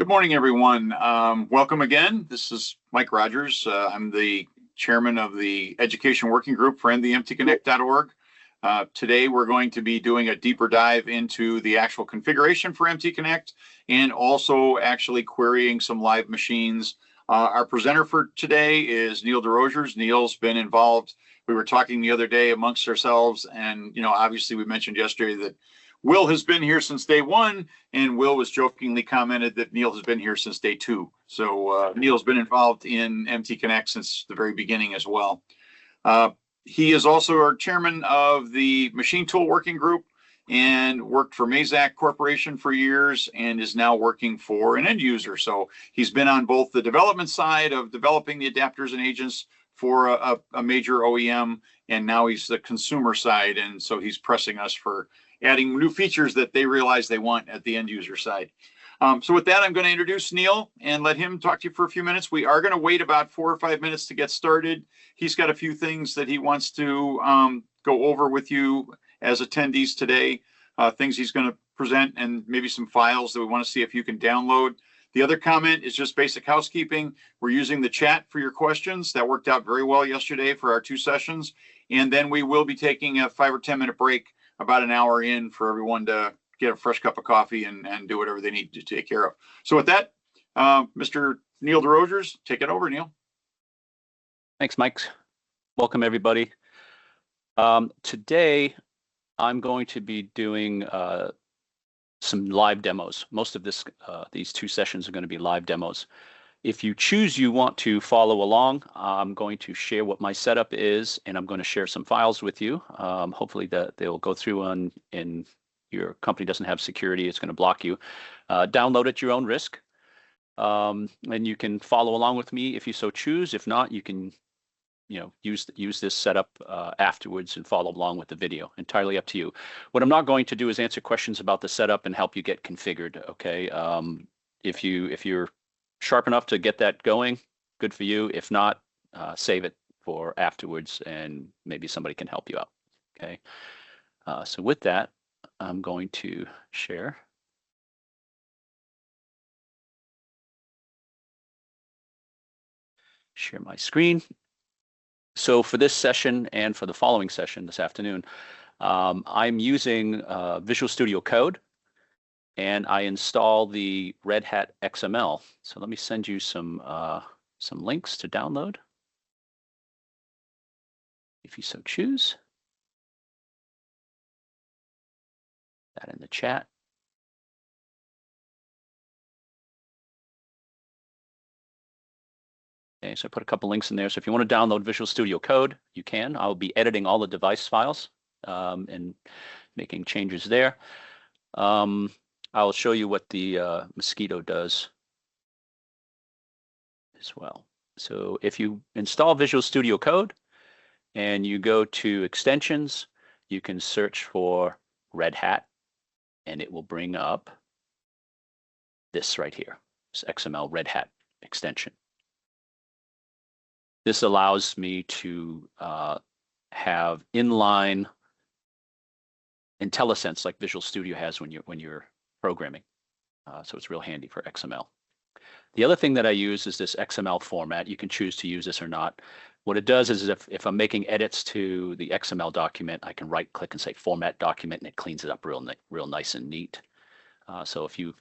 Good morning, everyone. Welcome again. This is Mike Rogers. I'm the chairman of the Education Working Group for MTConnect.org. Today, we're going to be doing a deeper dive into the actual configuration for MTConnect and also actually querying some live machines. Our presenter for today is Neil DeRosier. Neil's been involved. We were talking the other day amongst ourselves, and obviously we mentioned yesterday that Will has been here since day one, and Will was jokingly commented that Neil has been here since day two. So Neil's been involved in MTConnect since the very beginning as well. He is also our chairman of the Machine Tool Working Group and worked for Mazak Corporation for years and is now working for an end user. So he's been on both the development side of developing the adapters and agents for a major OEM, and now he's the consumer side. And so he's pressing us for adding new features that they realize they want at the end user side. So with that, I'm going to introduce Neil and let him talk to you for a few minutes. We are going to wait about 4 or 5 minutes to get started. He's got a few things that he wants to go over with you as attendees today, things he's going to present, and maybe some files that we want to see if you can download. The other comment is just basic housekeeping. We're using the chat for your questions. That worked out very well yesterday for our 2 sessions. And then we will be taking a 5 or 10 minute break about an hour in for everyone to get a fresh cup of coffee and do whatever they need to take care of. So with that, Mr. Neil DeRosier, take it over, Neil. Thanks, Mike. Welcome, everybody. Today, I'm going to be doing some live demos. Most of these 2 sessions are going to be live demos. If you choose you want to follow along, I'm going to share what my setup is, and I'm going to share some files with you. Hopefully that they'll go through and your company doesn't have security, it's going to block you. Download at your own risk. And you can follow along with me if you so choose. If not, you can use this setup afterwards and follow along with the video. Entirely up to you. What I'm not going to do is answer questions about the setup and help you get configured, okay? If you're sharp enough to get that going, good for you. If not, save it for afterwards and maybe somebody can help you out, okay? So with that, I'm going to share my screen. So for this session and for the following session this afternoon, I'm using Visual Studio Code, and I install the Red Hat XML. So let me send you some links to download, if you so choose. That in the chat. Okay, so I put a couple links in there. So if you want to download Visual Studio Code, you can. I'll be editing all the device files and making changes there. I'll show you what the Mosquito does as well. So if you install Visual Studio Code and you go to extensions, you can search for Red Hat, and it will bring up this right here, this XML Red Hat extension. This allows me to have inline IntelliSense like Visual Studio has when you're programming. So it's real handy for XML. The other thing that I use is this XML format. You can choose to use this or not. What it does is if I'm making edits to the XML document, I can right click and say format document, and it cleans it up real nice and neat. So if you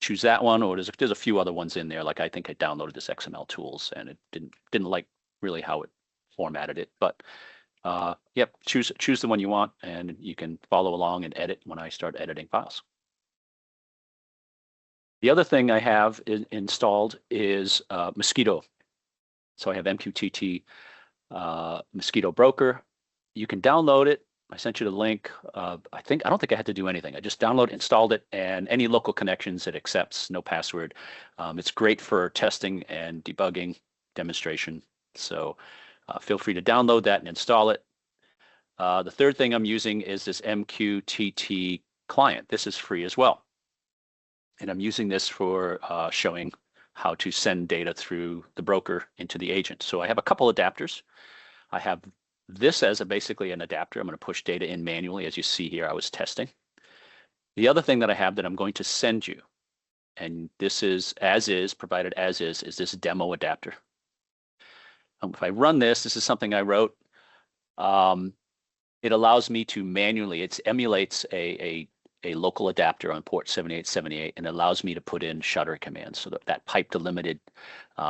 choose that one, or there's a few other ones in there, like I think I downloaded this XML tools and it didn't like really how it formatted it, but yep, choose the one you want, and you can follow along and edit when I start editing files. The other thing I have installed is Mosquito. So I have MQTT Mosquito Broker. You can download it. I sent you the link. I don't think I had to do anything. I just installed it, and any local connections it accepts, no password. It's great for testing and debugging, demonstration. So feel free to download that and install it. The third thing I'm using is this MQTT client. This is free as well. And I'm using this for showing how to send data through the broker into the agent. So I have a couple adapters. I have this as basically an adapter. I'm going to push data in manually. As you see here, I was testing. The other thing that I have that I'm going to send you And this is provided as is this demo adapter. If I run this is something I wrote. It allows me to manually, it emulates a local adapter on port 7878 and allows me to put in shutter commands. So that pipe delimited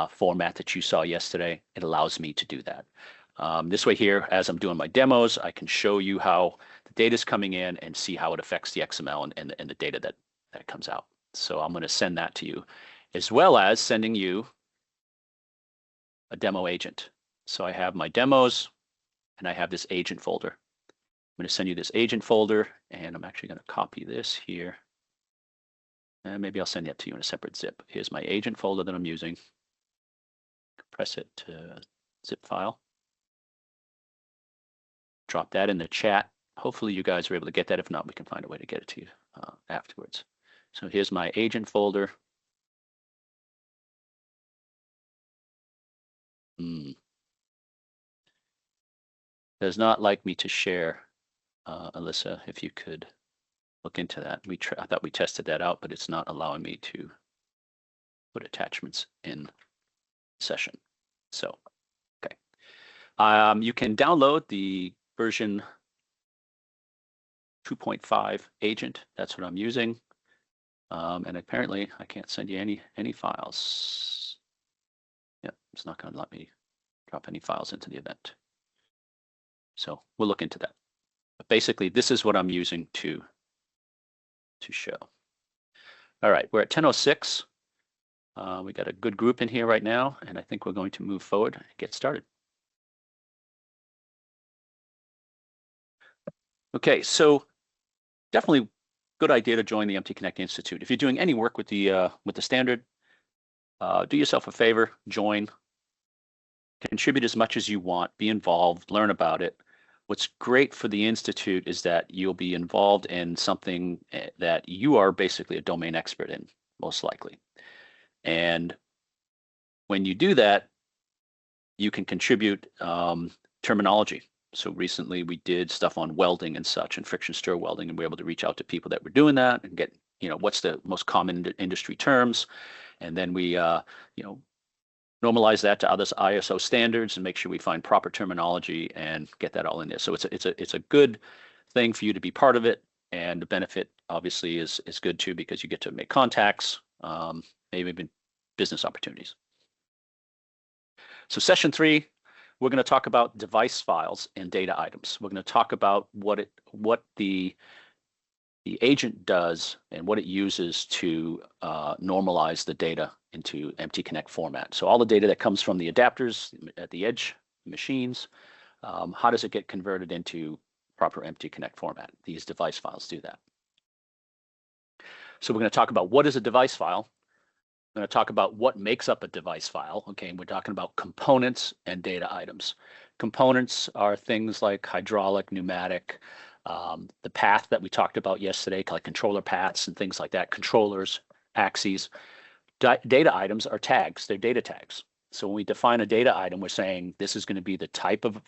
format that you saw yesterday, it allows me to do that. This way here, as I'm doing my demos, I can show you how the data is coming in and see how it affects the XML and the data that comes out. So I'm going to send that to you, as well as sending you a demo agent. So I have my demos and I have this agent folder. I'm going to send you this agent folder, and I'm actually going to copy this here. And maybe I'll send that to you in a separate zip. Here's my agent folder that I'm using. Compress it to zip file. Drop that in the chat. Hopefully you guys are able to get that. If not, we can find a way to get it to you afterwards. So here's my agent folder. Does not like me to share. Alyssa, if you could look into that. I thought we tested that out, but it's not allowing me to put attachments in session. So, okay. You can download the version 2.5 agent. That's what I'm using. And apparently I can't send you any files. Yep, it's not going to let me drop any files into the event. So we'll look into that. But basically, this is what I'm using to show. All right, we're at 10:06. We got a good group in here right now, and I think we're going to move forward and get started. Okay, so definitely good idea to join the MTConnect Institute. If you're doing any work with the standard, do yourself a favor, join, contribute as much as you want, be involved, learn about it. What's great for the Institute is that you'll be involved in something that you are basically a domain expert in, most likely. And when you do that, you can contribute terminology. So recently we did stuff on welding and such and friction stir welding, and we were able to reach out to people that were doing that and get, what's the most common industry terms. And then we, normalize that to other ISO standards and make sure we find proper terminology and get that all in there. So it's a good thing for you to be part of it, and the benefit obviously is good too, because you get to make contacts, maybe even business opportunities. So session 3, we're going to talk about device files and data items. We're going to talk about what the agent does and what it uses to normalize the data into MTConnect format. So all the data that comes from the adapters at the edge machines, how does it get converted into proper MTConnect format? These device files do that. So we're going to talk about what is a device file. We're going to talk about what makes up a device file. Okay, and we're talking about components and data items. Components are things like hydraulic, pneumatic, the path that we talked about yesterday, like controller paths and things like that, controllers, axes. Data items are tags, they're data tags. So when we define a data item, we're saying this is going to be the type of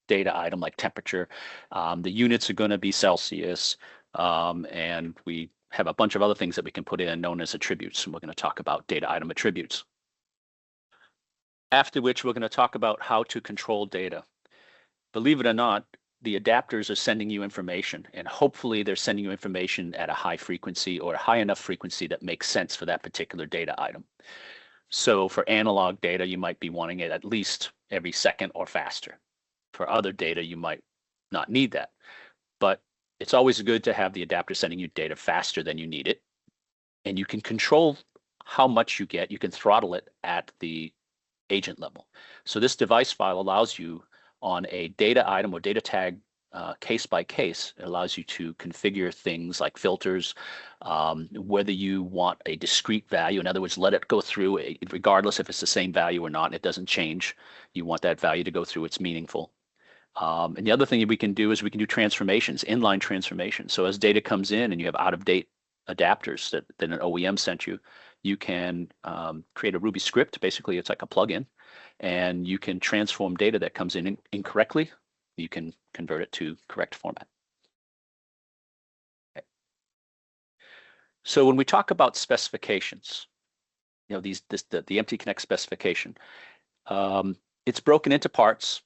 data item, like temperature. The units are going to be Celsius, and we have a bunch of other things that we can put in known as attributes, and we're going to talk about data item attributes. After which, we're going to talk about how to control data. Believe it or not, the adapters are sending you information, and hopefully they're sending you information at a high frequency or a high enough frequency that makes sense for that particular data item. So for analog data, you might be wanting it at least every second or faster. For other data, you might not need that. But it's always good to have the adapter sending you data faster than you need it. And you can control how much you get. You can throttle it at the agent level. So this device file allows you, on a data item or data tag case by case, it allows you to configure things like filters, whether you want a discrete value. In other words, let it go through, regardless if it's the same value or not, it doesn't change. You want that value to go through, it's meaningful. And the other thing we can do is we can do transformations, inline transformations. So as data comes in and you have out-of-date adapters that an OEM sent you, you can create a Ruby script. Basically, it's like a plugin, and you can transform data that comes in incorrectly. You can convert it to correct format. Okay. So when we talk about specifications, you know, the MTConnect specification, it's broken into parts.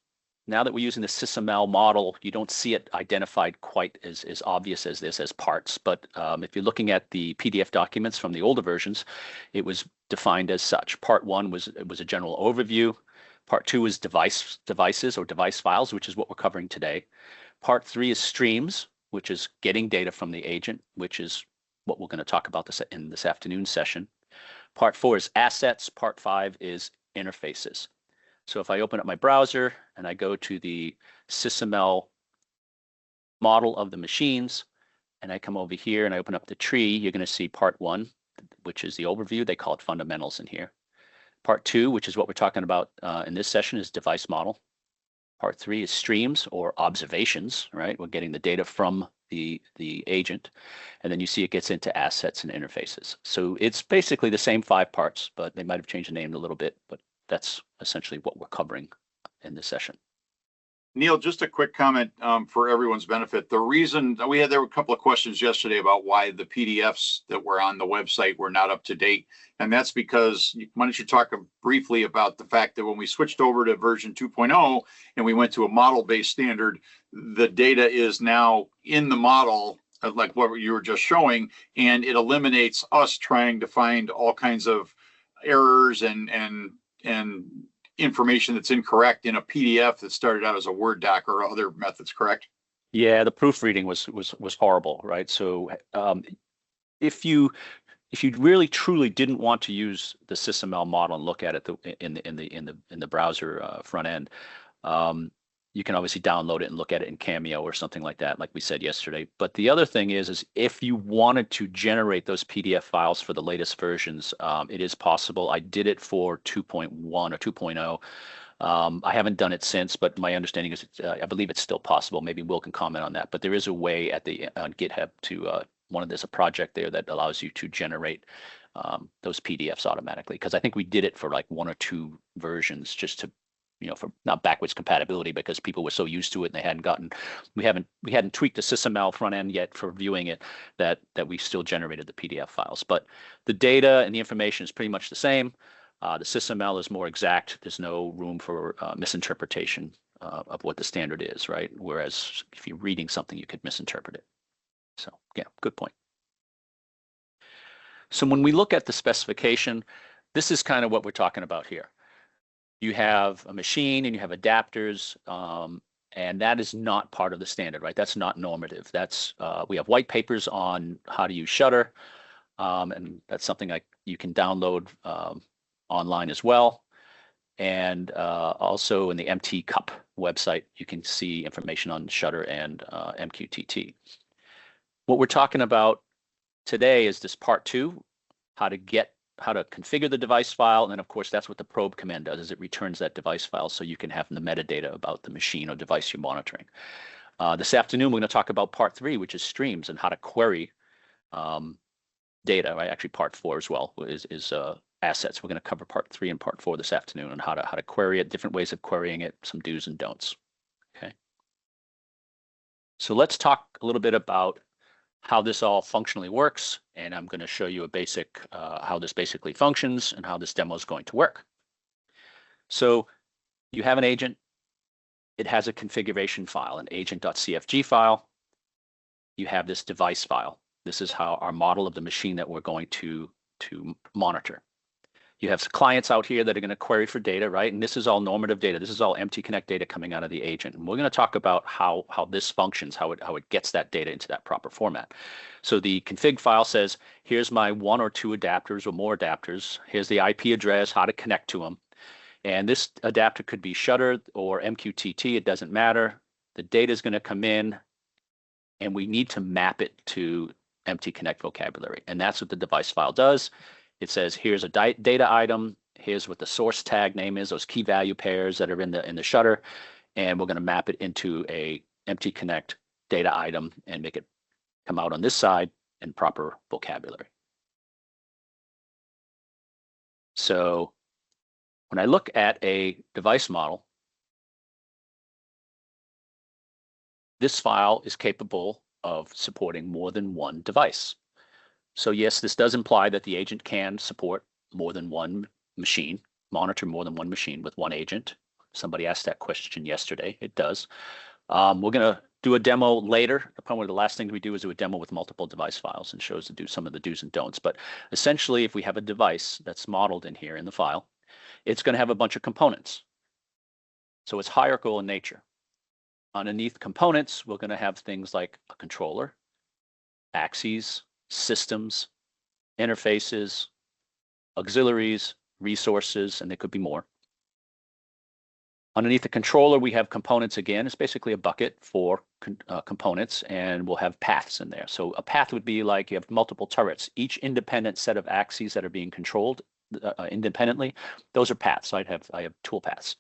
Now that we're using the SysML model, you don't see it identified quite as obvious as this as parts. But if you're looking at the PDF documents from the older versions, it was defined as such. Part 1 was a general overview. Part 2 is devices or device files, which is what we're covering today. Part 3 is streams, which is getting data from the agent, which is what we're going to talk about in this afternoon's session. Part 4 is assets. Part 5 is interfaces. So if I open up my browser and I go to the SysML model of the machines, and I come over here and I open up the tree, you're going to see part 1, which is the overview. They call it fundamentals in here. Part 2, which is what we're talking about in this session, is device model. Part 3 is streams or observations, right? We're getting the data from the agent. And then you see it gets into assets and interfaces. So it's basically the same 5 parts, but they might have changed the name a little bit, but that's essentially what we're covering in this session. Neil, just a quick comment for everyone's benefit. The reason there were a couple of questions yesterday about why the PDFs that were on the website were not up to date. And that's because, why don't you talk briefly about the fact that when we switched over to version 2.0 and we went to a model-based standard, the data is now in the model, like what you were just showing, and it eliminates us trying to find all kinds of errors and information that's incorrect in a PDF that started out as a Word doc or other methods, correct? Yeah, the proofreading was horrible, right? So if you really truly didn't want to use the SysML model and look at it in the browser front end, you can obviously download it and look at it in Cameo or something like that, like we said yesterday. But the other thing is if you wanted to generate those PDF files for the latest versions, it is possible. I did it for 2.1 or 2.0. I haven't done it since, but my understanding is I believe it's still possible. Maybe Will can comment on that. But there is a way at the on GitHub to there's a project there that allows you to generate those PDFs automatically. Because I think we did it for like 1 or 2 versions just to, for not backwards compatibility, because people were so used to it and they hadn't we hadn't tweaked the SysML front end yet for viewing it that we still generated the PDF files. But the data and the information is pretty much the same. The SysML is more exact. There's no room for misinterpretation of what the standard is, right? Whereas if you're reading something, you could misinterpret it. So yeah, good point. So when we look at the specification, this is kind of what we're talking about here. You have a machine and you have adapters, and that is not part of the standard, right? That's not normative. That's we have white papers on how to use Shutter, and that's something you can download online as well. And also in the MTCup website, you can see information on Shutter and MQTT. What we're talking about today is this part 2, how to configure the device file. And then of course, that's what the probe command does, is it returns that device file so you can have the metadata about the machine or device you're monitoring. This afternoon, we're going to talk about part 3, which is streams and how to query data, right? Actually, part 4 as well is assets. We're going to cover part 3 and part 4 this afternoon and how to query it, different ways of querying it, some do's and don'ts. Okay. So let's talk a little bit about how this all functionally works, and I'm going to show you a basic how this basically functions and how this demo is going to work. So you have an agent. It has a configuration file, an agent.cfg file. You have this device file. This is how our model of the machine that we're going to monitor. You have clients out here that are going to query for data, right? And this is all normative data. This is all MTConnect data coming out of the agent. And we're going to talk about how this functions, how it gets that data into that proper format. So the config file says, here's my 1 or 2 adapters or more adapters. Here's the IP address, how to connect to them. And this adapter could be Shutter or MQTT. It doesn't matter. The data is going to come in, and we need to map it to MTConnect vocabulary. And that's what the device file does. It says, here's a data item. Here's what the source tag name is, those key value pairs that are in the Shutter. And we're going to map it into a MTConnect data item and make it come out on this side in proper vocabulary. So when I look at a device model, this file is capable of supporting more than one device. So yes, this does imply that the agent can support more than one machine, monitor more than one machine with one agent. Somebody asked that question yesterday. It does. We're going to do a demo later. Probably the last thing we do is do a demo with multiple device files and shows some of the do's and don'ts. But essentially, if we have a device that's modeled in here in the file, it's going to have a bunch of components. So it's hierarchical in nature. Underneath components, we're going to have things like a controller, axes, systems, interfaces, auxiliaries, resources, and there could be more. Underneath the controller, we have components again. It's basically a bucket for components, and we'll have paths in there. So a path would be like you have multiple turrets, each independent set of axes that are being controlled independently. Those are paths. So I have tool paths.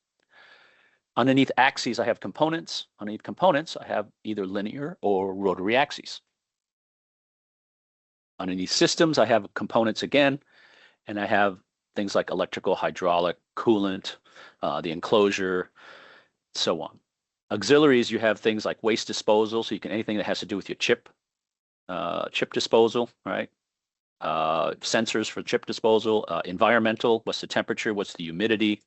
Underneath axes, I have components. Underneath components, I have either linear or rotary axes. Underneath systems, I have components again, and I have things like electrical, hydraulic, coolant, the enclosure, so on. Auxiliaries, you have things like waste disposal, so you can anything that has to do with your chip disposal, right? Sensors for chip disposal, environmental, what's the temperature, what's the humidity.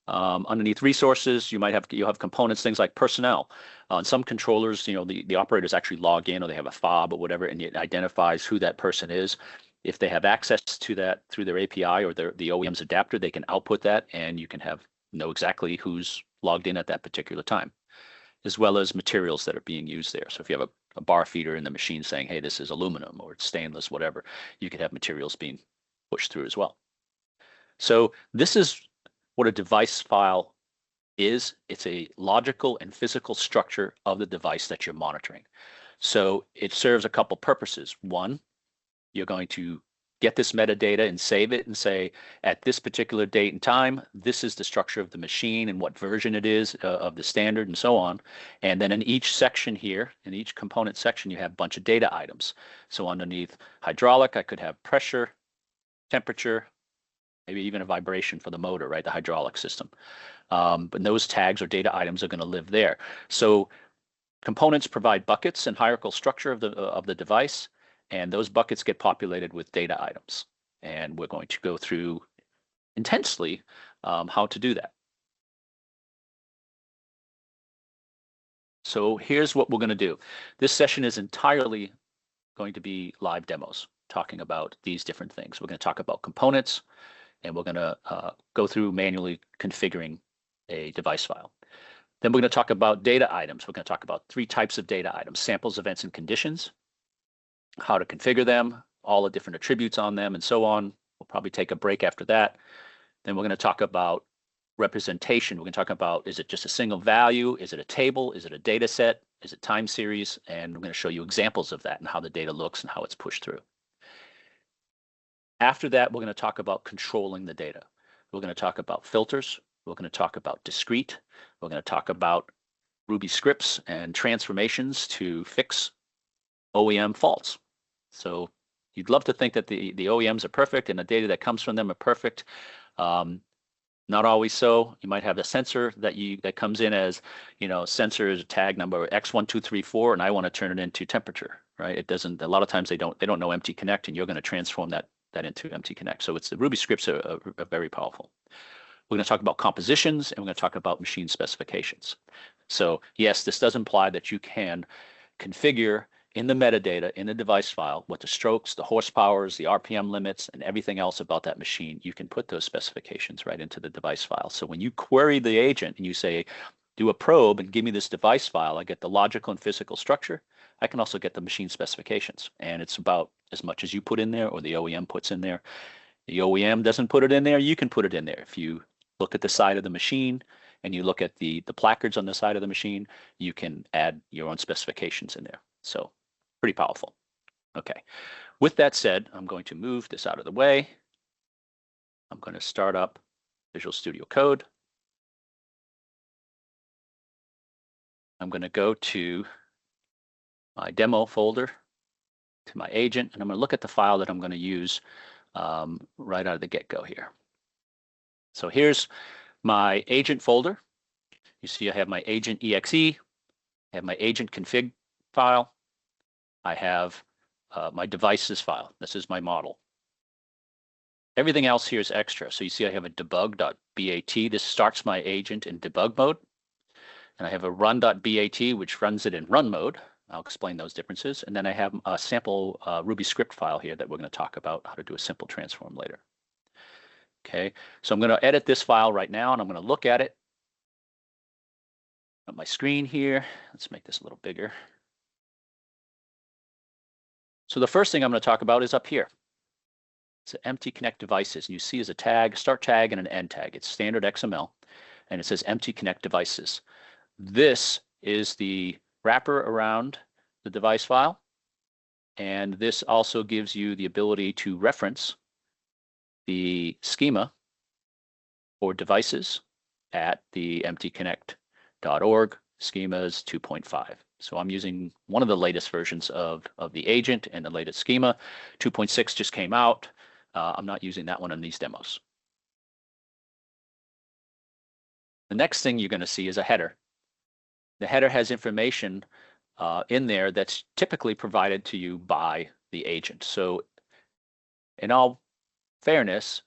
Underneath resources, you'll have components, things like personnel. On some controllers, the operators actually log in or they have a fob or whatever, and it identifies who that person is. If they have access to that through their API or the OEM's adapter, they can output that, and you can know exactly who's logged in at that particular time, as well as materials that are being used there. So if you have a bar feeder in the machine saying, hey, this is aluminum or it's stainless, whatever, you could have materials being pushed through as well. So this is what a device file is. It's a logical and physical structure of the device that you're monitoring. So it serves a couple purposes. One, you're going to get this metadata and save it and say, at this particular date and time, this is the structure of the machine and what version it is of the standard and so on. And then in each section here, in each component section, you have a bunch of data items. So underneath hydraulic, I could have pressure, temperature, maybe even a vibration for the motor, right? The hydraulic system. But those tags or data items are going to live there. So components provide buckets and hierarchical structure of the device, and those buckets get populated with data items. And we're going to go through intensely how to do that. So here's what we're going to do. This session is entirely going to be live demos, talking about these different things. We're going to talk about components, and we're going to go through manually configuring a device file. Then we're going to talk about data items. We're going to talk about 3 types of data items: samples, events, and conditions, how to configure them, all the different attributes on them, and so on. We'll probably take a break after that. Then we're going to talk about representation. We're going to talk about, is it just a single value? Is it a table? Is it a data set? Is it time series? And we're going to show you examples of that and how the data looks and how it's pushed through. After that, we're going to talk about controlling the data. We're going to talk about filters. We're going to talk about discrete. We're going to talk about Ruby scripts and transformations to fix OEM faults. So you'd love to think that the OEMs are perfect and the data that comes from them are perfect. Not always so. You might have a sensor that comes in as, sensor is tag number X1234, and I want to turn it into temperature, right? It doesn't. A lot of times they don't know MTConnect, and you're going to transform that into MTConnect. So the Ruby scripts are very powerful. We're going to talk about compositions, and we're going to talk about machine specifications. So yes, this does imply that you can configure in the metadata, in the device file, what the strokes, the horsepowers, the RPM limits, and everything else about that machine. You can put those specifications right into the device file. So when you query the agent and you say, do a probe and give me this device file, I get the logical and physical structure. I can also get the machine specifications. And it's about as much as you put in there or the OEM puts in there. The OEM doesn't put it in there, you can put it in there. If you look at the side of the machine and you look at the placards on the side of the machine, you can add your own specifications in there. So pretty powerful. Okay, with that said, I'm going to move this out of the way. I'm going to start up Visual Studio Code. I'm going to go to my demo folder, to my agent, and I'm going to look at the file that I'm going to use right out of the get-go here. So here's my agent folder. You see I have my agent exe, I have my agent config file, I have my devices file. This is my model. Everything else here is extra. So you see I have a debug.bat. This starts my agent in debug mode. And I have a run.bat, which runs it in run mode. I'll explain those differences. And then I have a sample Ruby script file here that we're going to talk about how to do a simple transform later. Okay, so I'm going to edit this file right now, and I'm going to look at it on my screen here. Let's make this a little bigger. So the first thing I'm going to talk about is up here. It's an MTConnect devices. And you see is a tag, start tag, and an end tag. It's standard XML, and it says MTConnect devices. This is the wrapper around the device file, and this also gives you the ability to reference the schema for devices at the MTConnect.org schemas 2.5. So I'm using one of the latest versions of the agent and the latest schema. 2.6 just came out. I'm not using that one in these demos. The next thing you're going to see is a header. The header has information in there that's typically provided to you by the agent. So in all fairness,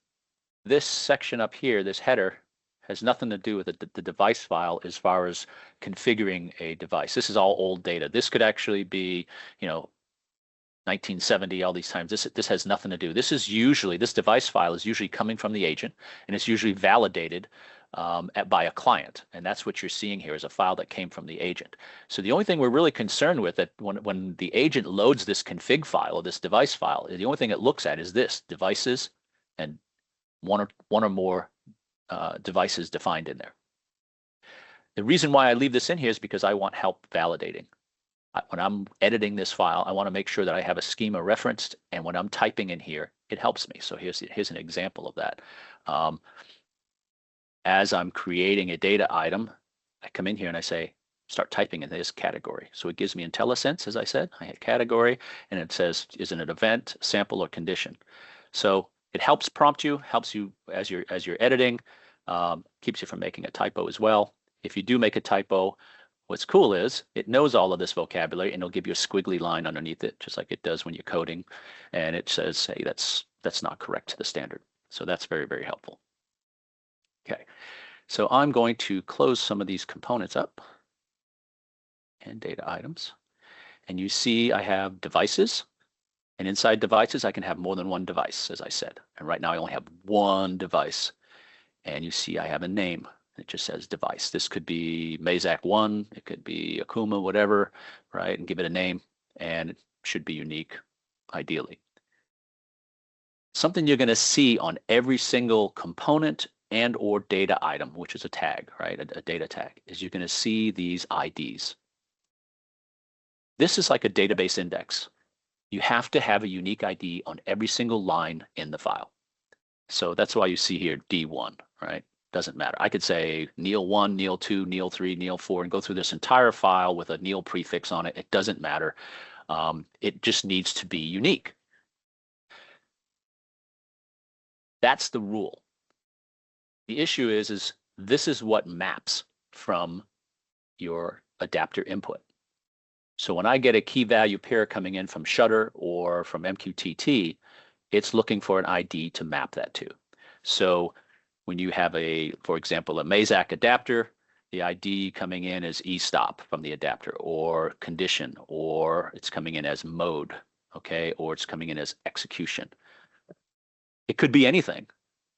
this section up here, this header, has nothing to do with the device file as far as configuring a device. This is all old data. This could actually be, 1970, all these times. This has nothing to do. This device file is usually coming from the agent, and it's usually validated by a client. And that's what you're seeing here is a file that came from the agent. So the only thing we're really concerned with that when the agent loads this config file or this device file, the only thing it looks at is this devices and one or more devices defined in there. The reason why I leave this in here is because I want help validating. When I'm editing this file, I want to make sure that I have a schema referenced, and when I'm typing in here, it helps me. So here's an example of that. As I'm creating a data item, I come in here and I say, start typing in this category. So it gives me IntelliSense, as I said. I hit category, and it says, is it an event, sample, or condition? So it helps prompt you, helps you as you're editing, keeps you from making a typo as well. If you do make a typo, what's cool is it knows all of this vocabulary, and it'll give you a squiggly line underneath it, just like it does when you're coding. And it says, hey, that's not correct to the standard. So that's very, very helpful. Okay, so I'm going to close some of these components up and data items. And you see I have devices. And inside devices, I can have more than one device, as I said. And right now I only have one device. And you see I have a name. It just says device. This could be Mazak1, it could be Akuma, whatever, right? And give it a name, and it should be unique, ideally. Something you're going to see on every single component and or data item, which is a tag, right? A data tag, is you're going to see these IDs. This is like a database index. You have to have a unique ID on every single line in the file. So that's why you see here D1, right? Doesn't matter. I could say Neil 1, Neil 2, Neil 3, Neil 4, and go through this entire file with a Neil prefix on it. It doesn't matter. It just needs to be unique. That's the rule. The issue is this is what maps from your adapter input. So when I get a key value pair coming in from Shutter or from MQTT, it's looking for an ID to map that to. So when you have for example, a Mazak adapter, the ID coming in is eStop from the adapter, or condition, or it's coming in as mode, okay, or it's coming in as execution. It could be anything,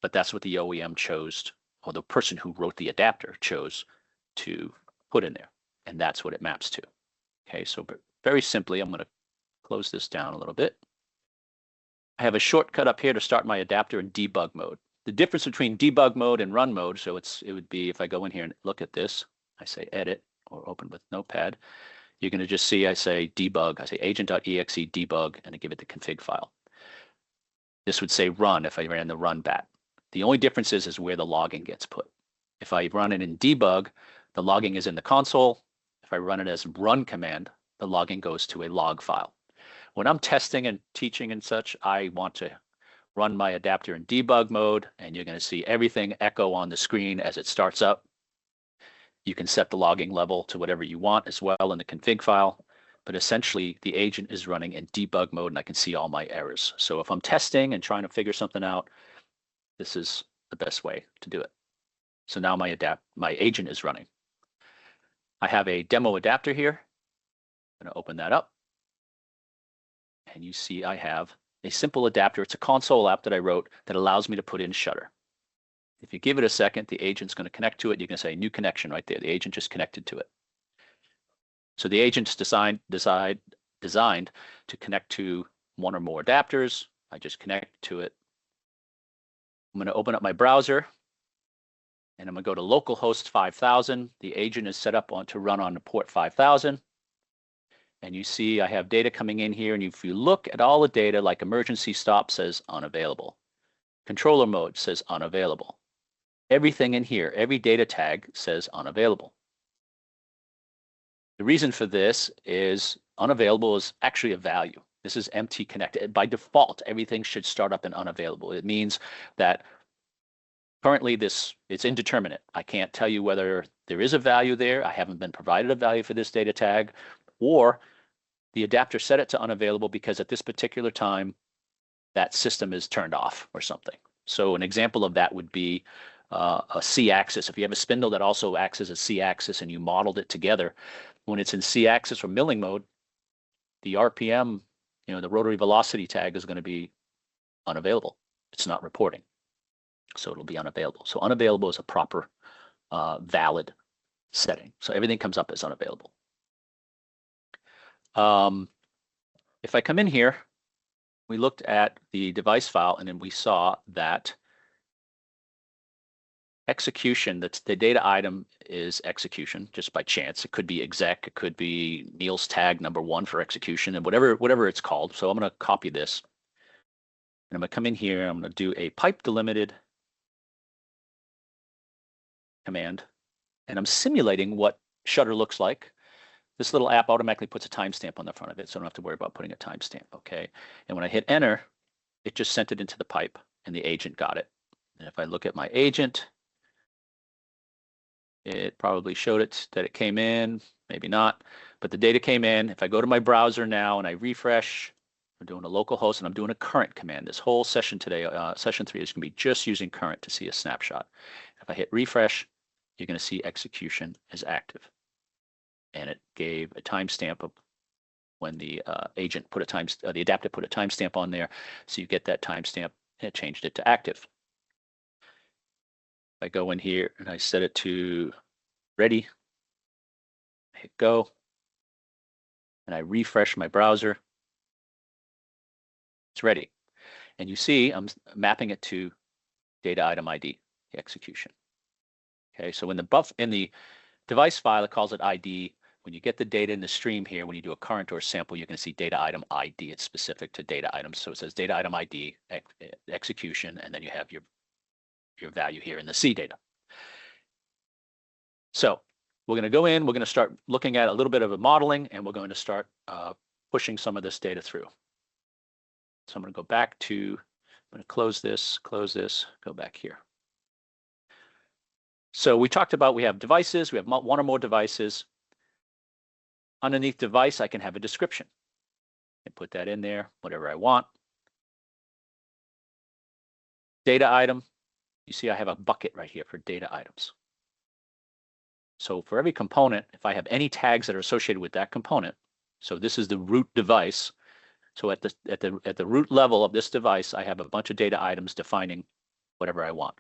but that's what the OEM chose, or the person who wrote the adapter chose to put in there, and that's what it maps to. Okay, so very simply, I'm going to close this down a little bit. I have a shortcut up here to start my adapter in debug mode. The difference between debug mode and run mode, so it would be if I go in here and look at this, I say edit or open with Notepad, you're going to just see I say debug, I say agent.exe debug, and I give it the config file. This would say run if I ran the run bat. The only difference is where the logging gets put. If I run it in debug, the logging is in the console. If I run it as run command, the logging goes to a log file. When I'm testing and teaching and such, I want to run my adapter in debug mode, and you're going to see everything echo on the screen as it starts up. You can set the logging level to whatever you want as well in the config file. but essentially the agent is running in debug mode and I can see all my errors. So if I'm testing and trying to figure something out, this is the best way to do it. So now my agent is running. I have a demo adapter here. I'm going to open that up. And you see I have a simple adapter. It's a console app that I wrote that allows me to put in Shutter. If you give it a second, the agent's going to connect to it. You can say new connection right there. The agent just connected to it. So the agent's designed to connect to one or more adapters. I just connect to it. I'm going to open up my browser and I'm going to go to localhost 5000. The agent is set up to run on the port 5000. And you see I have data coming in here. And if you look at all the data, like emergency stop says unavailable. Controller mode says unavailable. Everything in here, every data tag says unavailable. The reason for this is unavailable is actually a value. This is MTConnect. By default, everything should start up in unavailable. It means that currently it's indeterminate. I can't tell you whether there is a value there. I haven't been provided a value for this data tag, or the adapter set it to unavailable because at this particular time, that system is turned off or something. So an example of that would be a C-axis. If you have a spindle that also acts as a C-axis and you modeled it together, when it's in C-axis or milling mode, the RPM, the rotary velocity tag is going to be unavailable. It's not reporting. So it'll be unavailable. So unavailable is a proper valid setting. So everything comes up as unavailable. If I come in here, we looked at the device file and then we saw that execution, the data item is execution just by chance. It could be exec, it could be Neil's tag #1 for execution, and whatever it's called. So I'm going to copy this. And I'm going to come in here, I'm going to do a pipe delimited command, and I'm simulating what Shutter looks like. This little app automatically puts a timestamp on the front of it, so I don't have to worry about putting a timestamp, okay? And when I hit enter, it just sent it into the pipe, and the agent got it. And if I look at my agent, it probably showed it that it came in, maybe not, but the data came in. If I go to my browser now and I refresh, I'm doing a local host and I'm doing a current command. This whole session today, session 3, is going to be just using current to see a snapshot. If I hit refresh, you're going to see execution is active. And it gave a timestamp of when the agent put the adapter put a timestamp on there. So you get that timestamp and it changed it to active. I go in here and I set it to ready, hit go, and I refresh my browser. It's ready. And you see I'm mapping it to data item ID, the execution. Okay, so in the device file, it calls it ID. When you get the data in the stream here, when you do a current or a sample, you're going to see data item ID. It's specific to data items. So it says data item ID, execution, and then you have your value here in the C data. So we're going to go in, we're going to start looking at a little bit of a modeling, and we're going to start pushing some of this data through. So I'm going to go back to, I'm going to close this, go back here. So we talked about we have devices, we have one or more devices. Underneath device, I can have a description and put that in there, whatever I want. Data item, you see I have a bucket right here for data items. So for every component, if I have any tags that are associated with that component, so this is the root device. So at the root level of this device, I have a bunch of data items defining whatever I want.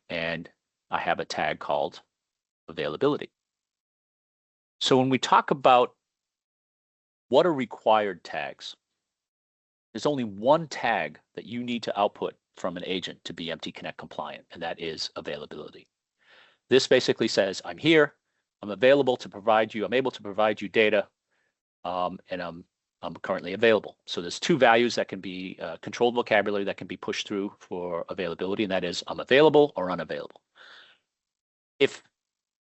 And I have a tag called availability. So when we talk about what are required tags, there's only one tag that you need to output from an agent to be MTConnect compliant, and that is availability. This basically says, I'm here, I'm available to provide you, I'm able to provide you data, and I'm currently available. So there's two values that can be controlled vocabulary that can be pushed through for availability, and that is I'm available or unavailable. If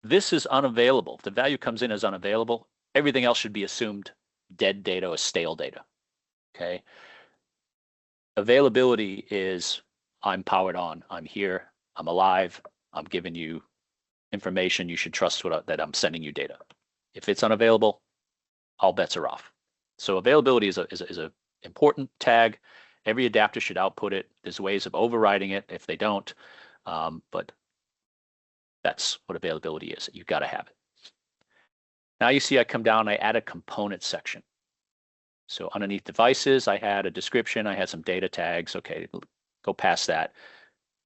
this is unavailable, if the value comes in as unavailable, everything else should be assumed dead data or stale data, okay? Availability is I'm powered on, I'm here, I'm alive, I'm giving you information, you should trust that I'm sending you data. If it's unavailable, all bets are off. So availability is a important tag. Every adapter should output it. There's ways of overriding it if they don't, but that's what availability is. You've got to have it. Now you see I come down, I add a component section. So underneath devices, I had a description, I had some data tags. Okay, go past that.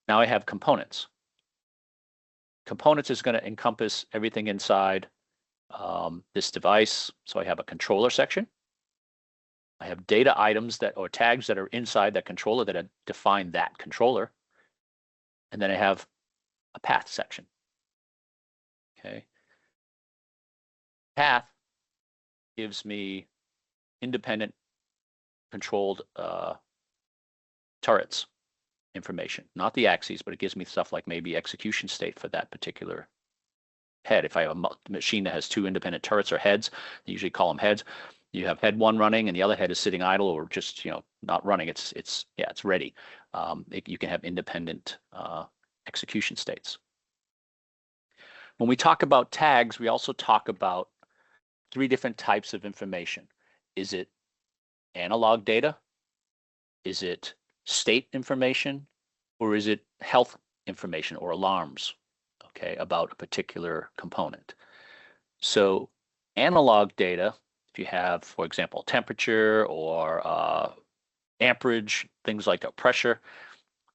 Now I have components. Components is going to encompass everything inside this device. So I have a controller section. I have data items that or tags that are inside that controller that define that controller. And then I have a path section. Okay. Path gives me independent controlled turrets information, not the axes, but it gives me stuff like maybe execution state for that particular head. If I have a machine that has two independent turrets or heads, they usually call them heads. You have head one running and the other head is sitting idle or just not running. It's ready. You can have independent execution states. When we talk about tags, we also talk about three different types of information. Is it analog data? Is it state information? Or is it health information or alarms, okay, about a particular component? So analog data, if you have, for example, temperature or amperage, things like that, pressure,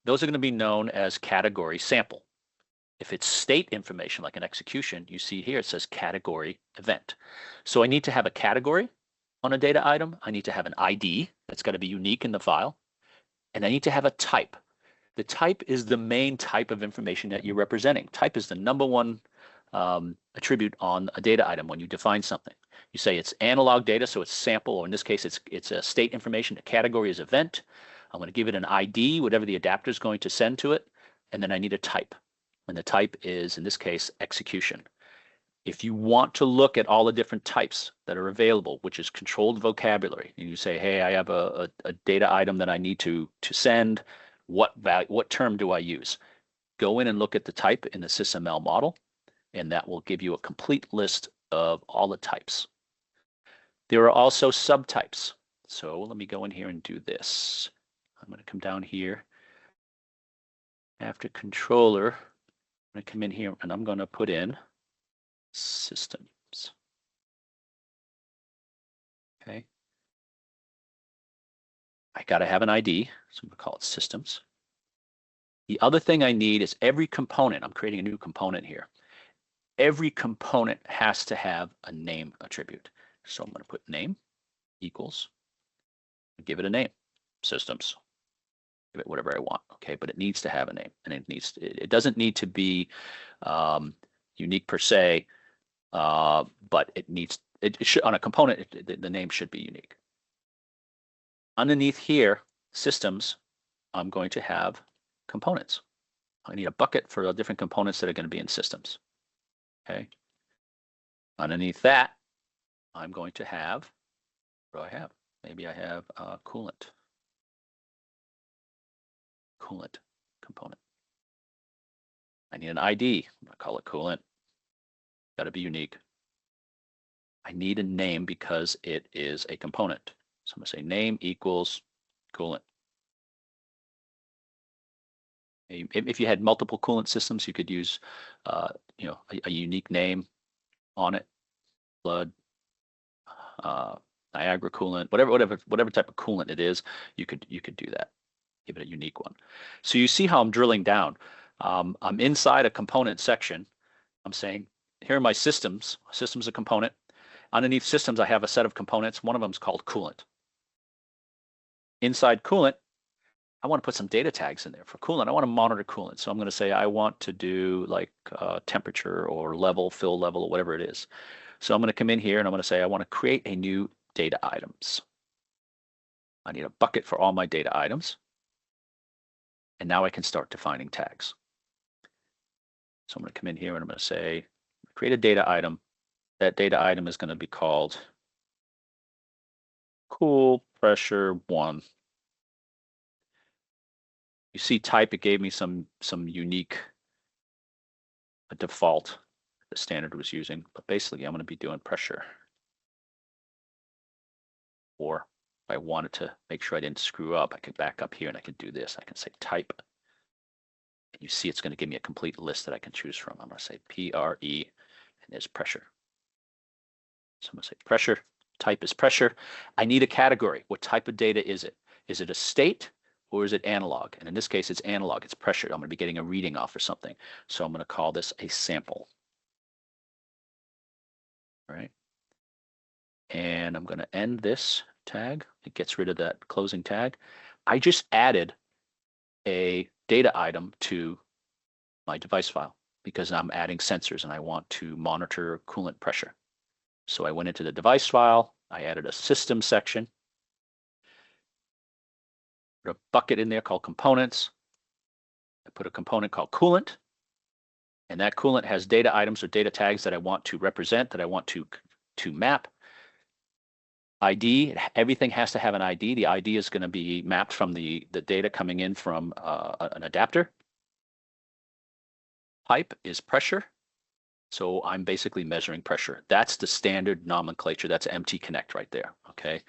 those are going to be known as category sample. If it's state information like an execution, you see here it says category event. So I need to have a category on a data item. I need to have an ID that's got to be unique in the file. And I need to have a type. The type is the main type of information that you're representing. Type is the number one attribute on a data item when you define something. You say it's analog data, so it's sample, or in this case, it's a state information. The category is event. I'm going to give it an ID, whatever the adapter is going to send to it, and then I need a type. And the type is, in this case, execution. If you want to look at all the different types that are available, which is controlled vocabulary, and you say, hey, I have a data item that I need to send, what term do I use? Go in and look at the type in the SysML model, and that will give you a complete list of all the types. There are also subtypes. So let me go in here and do this. I'm going to come down here. After controller, I'm going to come in here and I'm going to put in systems. Okay. I got to have an ID, so I'm going to call it systems. The other thing I need is every component. I'm creating a new component here. Every component has to have a name attribute. So I'm going to put name equals, give it a name, systems. Give it whatever I want, okay? But it needs to have a name, and it doesn't need to be unique per se, but it should, on a component, the name should be unique. Underneath here, systems, I'm going to have components. I need a bucket for the different components that are going to be in systems. Okay. Underneath that, I'm going to have, what do I have? Maybe I have coolant component. I need an ID. I'm going to call it coolant. Got to be unique. I need a name because it is a component. So I'm going to say name equals coolant. If you had multiple coolant systems, you could use a unique name on it. Blood, Niagara coolant, whatever type of coolant it is, you could do that. Give it a unique one. So you see how I'm drilling down. I'm inside a component section. I'm saying, here are my systems. Systems a component. Underneath systems, I have a set of components. One of them is called coolant. Inside coolant, I want to put some data tags in there for coolant. I want to monitor coolant. So I'm going to say I want to do like temperature or level, fill level, or whatever it is. So I'm going to come in here and I'm going to say I want to create a new data items. I need a bucket for all my data items. And now I can start defining tags. So I'm going to come in here and I'm going to say, create a data item. That data item is going to be called cool pressure 1. You see type, it gave me some unique default the standard was using, but basically I'm going to be doing pressure. Or if I wanted to make sure I didn't screw up, I could back up here and I could do this. I can say type. And you see it's going to give me a complete list that I can choose from. I'm going to say PRE, and there's pressure. So I'm going to say pressure, type is pressure. I need a category. What type of data is it? Is it a state or is it analog? And in this case, it's analog. It's pressure. I'm going to be getting a reading off or something. So I'm going to call this a sample. All right. And I'm going to end this tag. It gets rid of that closing tag. I just added a data item to my device file because I'm adding sensors and I want to monitor coolant pressure. So I went into the device file. I added a system section. Put a bucket in there called components. I put a component called coolant. And that coolant has data items or data tags that I want to represent, that I want to map. ID, everything has to have an ID. The ID is going to be mapped from the data coming in from an adapter. Type is pressure. So I'm basically measuring pressure. That's the standard nomenclature. That's MTConnect right there, okay?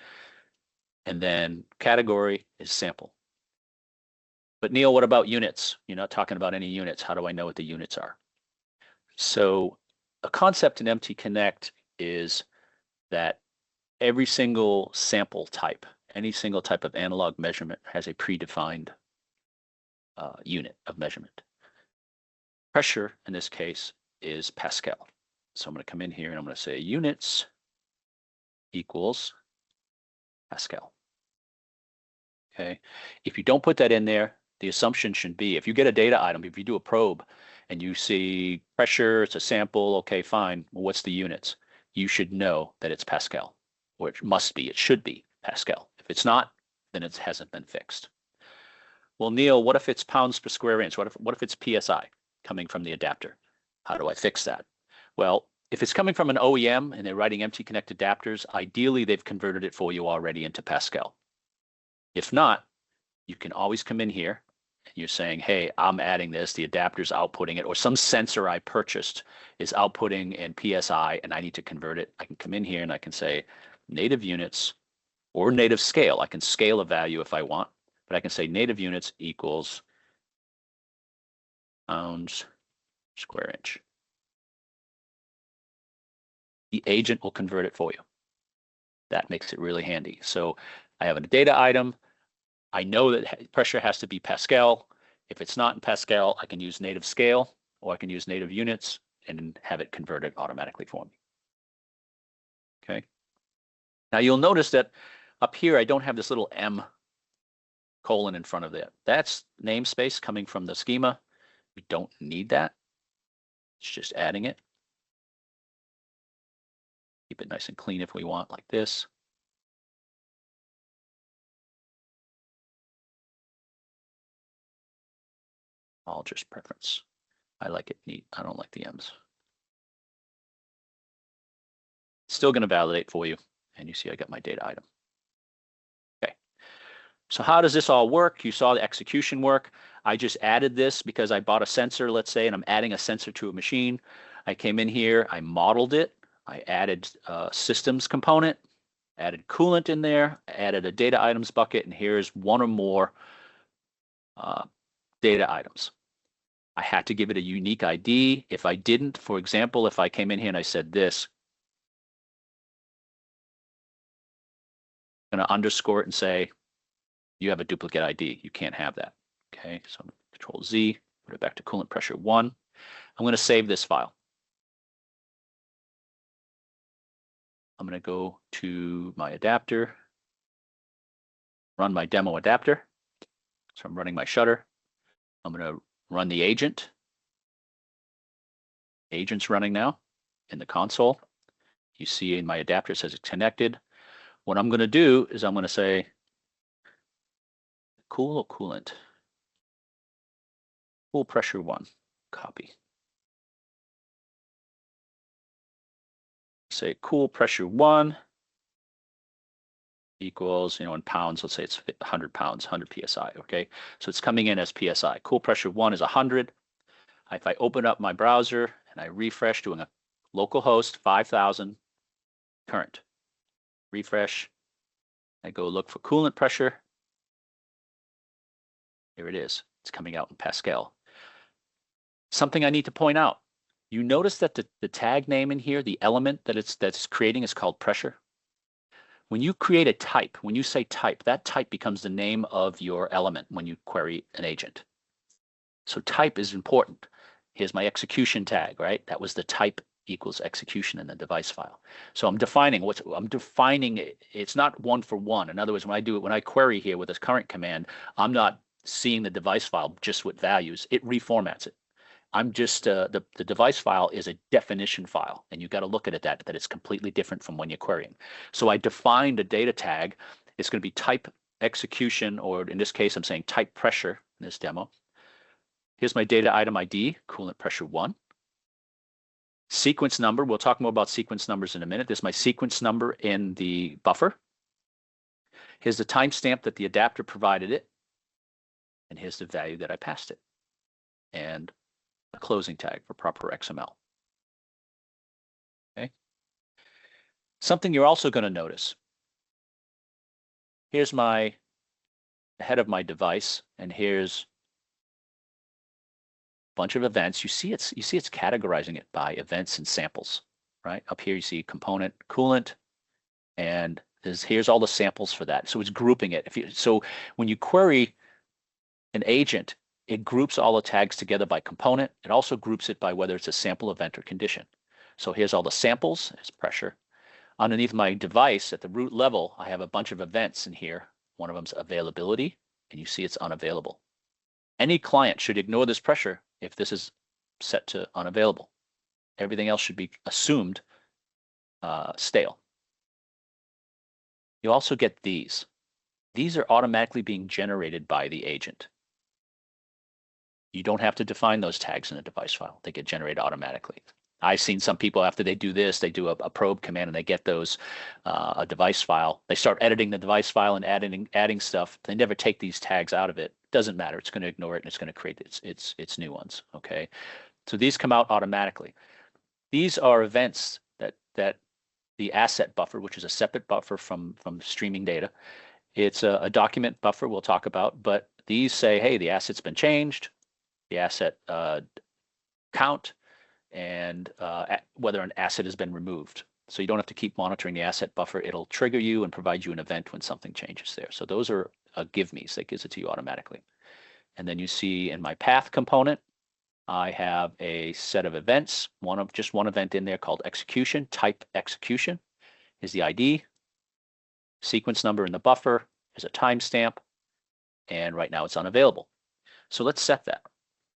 And then category is sample. But Neil, what about units? You're not talking about any units. How do I know what the units are? So a concept in MTConnect is that every single sample type, any single type of analog measurement has a predefined unit of measurement. Pressure, in this case, is Pascal. So I'm going to come in here and I'm going to say units equals Pascal. Okay. If you don't put that in there, the assumption should be if you get a data item, if you do a probe and you see pressure, it's a sample, okay, fine. Well, what's the units? You should know that it's Pascal, or it must be, it should be Pascal. If it's not, then it hasn't been fixed. Well, Neil, what if it's pounds per square inch? What if it's PSI coming from the adapter? How do I fix that? Well, if it's coming from an OEM and they're writing MTConnect adapters, ideally they've converted it for you already into Pascal. If not, you can always come in here and you're saying, hey, I'm adding this, the adapter's outputting it, or some sensor I purchased is outputting in PSI and I need to convert it. I can come in here and I can say native units or native scale. I can scale a value if I want, but I can say native units equals pounds square inch. The agent will convert it for you. That makes it really handy. So I have a data item. I know that pressure has to be Pascal. If it's not in Pascal, I can use native scale or I can use native units and have it converted automatically for me. Okay. Now you'll notice that up here, I don't have this little M colon in front of that. That's namespace coming from the schema. We don't need that. It's just adding it. Keep it nice and clean if we want, like this. All just preference. I like it neat. I don't like the M's. Still going to validate for you. And you see I got my data item. Okay. So how does this all work? You saw the execution work. I just added this because I bought a sensor, let's say, and I'm adding a sensor to a machine. I came in here, I modeled it. I added a systems component, added coolant in there, added a data items bucket, and here's one or more data items. I had to give it a unique ID. If I didn't, for example, if I came in here and I said this, I'm going to underscore it and say, you have a duplicate ID. You can't have that. Okay, so I'm going to Control Z, put it back to coolant pressure 1. I'm going to save this file. I'm going to go to my adapter, run my demo adapter. So I'm running my shutter. I'm going to run the agent. Agent's running now in the console. You see in my adapter it says it's connected. What I'm going to do is I'm going to say cool or coolant. Cool pressure 1. Copy. Say cool pressure 1 equals, in pounds, let's say it's 100 pounds, 100 PSI, okay? So it's coming in as PSI. Cool pressure 1 is 100. If I open up my browser and I refresh doing a local host 5,000 current, refresh, I go look for coolant pressure. Here it is. It's coming out in Pascal. Something I need to point out. You notice that the tag name in here, the element that's creating is called pressure. When you create a type, when you say type, that type becomes the name of your element when you query an agent. So type is important. Here's my execution tag, right? That was the type equals execution in the device file. So I'm defining it. It's not one for one. In other words, when I query here with this current command, I'm not seeing the device file just with values. It reformats it. I'm just the device file is a definition file, and you got to look at it that it's completely different from when you're querying. So I defined a data tag. It's going to be type execution, or in this case, I'm saying type pressure in this demo. Here's my data item ID, coolant pressure 1. Sequence number, we'll talk more about sequence numbers in a minute. This is my sequence number in the buffer. Here's the timestamp that the adapter provided it. And here's the value that I passed it. And a closing tag for proper XML. Okay. Something you're also going to notice. Here's the head of my device, and here's a bunch of events. You see it's categorizing it by events and samples, right? Up here you see component, coolant, and here's all the samples for that. So it's grouping it. So when you query an agent, it groups all the tags together by component. It also groups it by whether it's a sample, event, or condition. So here's all the samples, it's pressure. Underneath my device at the root level, I have a bunch of events in here. One of them's availability, and you see it's unavailable. Any client should ignore this pressure if this is set to unavailable. Everything else should be assumed stale. You also get these. These are automatically being generated by the agent. You don't have to define those tags in a device file. They get generated automatically. I've seen some people, after they do this, they do a probe command and they get those a device file. They start editing the device file and adding stuff. They never take these tags out of it. Doesn't matter. It's going to ignore it and it's going to create its new ones. Okay, so these come out automatically. These are events that the asset buffer, which is a separate buffer from streaming data. It's a document buffer we'll talk about, but these say, hey, the asset's been changed, the asset count, and whether an asset has been removed. So you don't have to keep monitoring the asset buffer. It'll trigger you and provide you an event when something changes there. So those are give me's that gives it to you automatically. And then you see in my path component, I have a set of events, just one event in there called execution, type execution is the ID, sequence number in the buffer is a timestamp, and right now it's unavailable. So let's set that.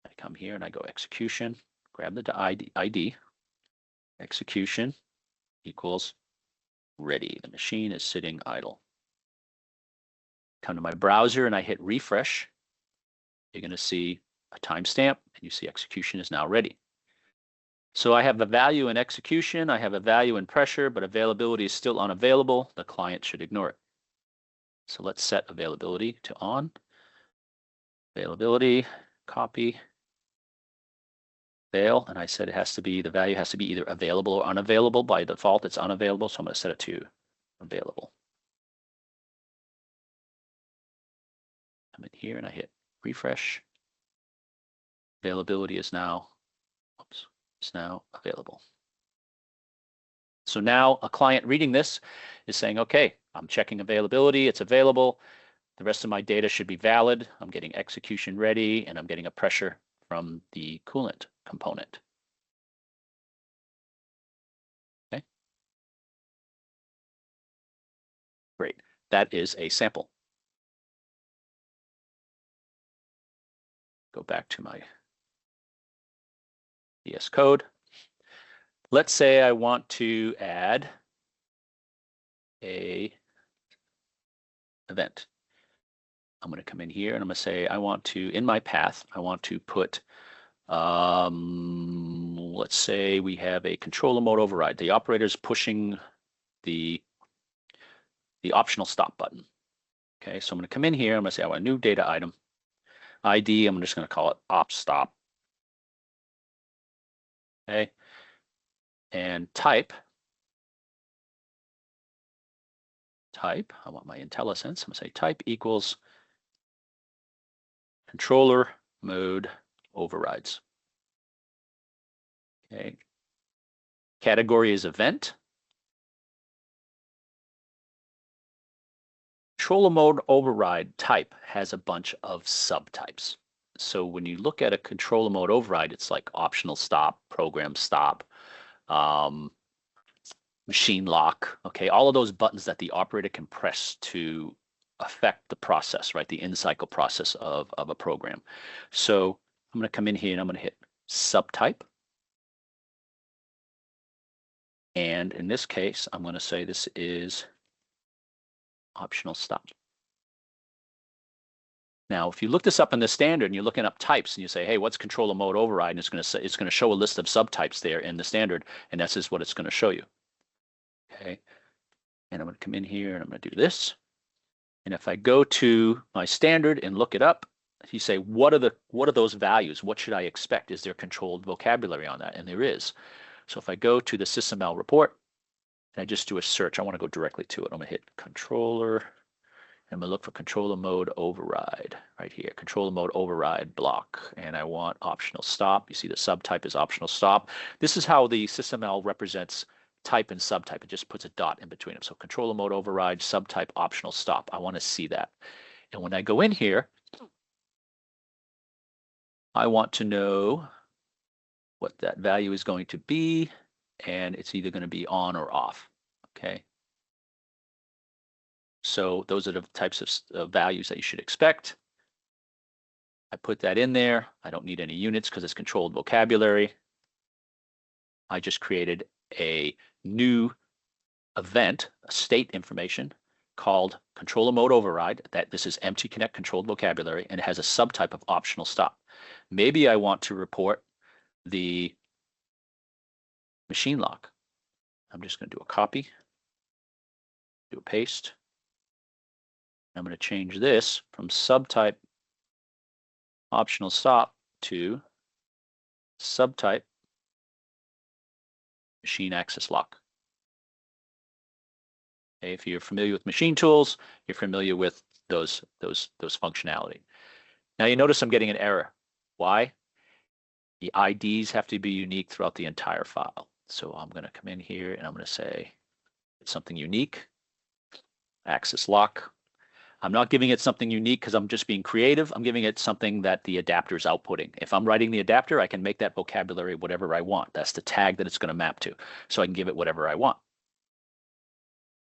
I come here and I go execution, grab the ID, execution equals ready. The machine is sitting idle. Come to my browser and I hit refresh. You're going to see a timestamp and you see execution is now ready. So I have a value in execution, I have a value in pressure, but availability is still unavailable. The client should ignore it. So let's set availability to on. Availability, copy, fail, and I said the value has to be either available or unavailable. By default, it's unavailable, so I'm going to set it to available. I'm in here and I hit refresh. Availability is now, available. So now a client reading this is saying, okay, I'm checking availability, it's available. The rest of my data should be valid. I'm getting execution ready and I'm getting a pressure from the coolant component. Okay. Great. That is a sample. Go back to my VS Code. Let's say I want to add a event. I'm going to come in here and I'm going to say I want to, in my path, I want to put, let's say we have a controller mode override. The operator's pushing the optional stop button. Okay, so I'm going to come in here. I'm going to say I want a new data item. ID, I'm just going to call it op stop. Okay, and type. type, I want my IntelliSense, I'm gonna say type equals controller mode overrides. Okay. Category is event. Controller mode override type has a bunch of subtypes. So when you look at a controller mode override, it's like optional stop, program stop, machine lock, okay, all of those buttons that the operator can press to affect the process, right, the in-cycle process of a program. So I'm going to come in here and I'm going to hit subtype. And in this case, I'm going to say this is optional stop. Now, if you look this up in the standard and you're looking up types and you say, hey, what's controller mode override? And it's going to show a list of subtypes there in the standard, and that's just what it's going to show you. Okay. And I'm going to come in here and I'm going to do this. And if I go to my standard and look it up, you say, what are those values? What should I expect? Is there controlled vocabulary on that? And there is. So if I go to the SysML report and I just do a search, I want to go directly to it. I'm going to hit controller. I'm going to look for controller mode override right here, controller mode override block. And I want optional stop. You see the subtype is optional stop. This is how the SysML represents type and subtype. It just puts a dot in between them. So controller mode override, subtype, optional stop. I want to see that. And when I go in here, I want to know what that value is going to be. And it's either going to be on or off. Okay. So those are the types of values that you should expect. I put that in there. I don't need any units because it's controlled vocabulary. I just created a new event, a state information called controller mode override. That this is MTConnect controlled vocabulary, and it has a subtype of optional stop. Maybe I want to report the machine lock. I'm just going to do a copy, do a paste. I'm going to change this from subtype optional stop to subtype machine access lock. Okay, if you're familiar with machine tools, you're familiar with those functionality. Now you notice I'm getting an error. Why? The IDs have to be unique throughout the entire file. So I'm going to come in here and I'm going to say it's something unique, access lock. I'm not giving it something unique because I'm just being creative. I'm giving it something that the adapter is outputting. If I'm writing the adapter, I can make that vocabulary whatever I want. That's the tag that it's going to map to. So I can give it whatever I want.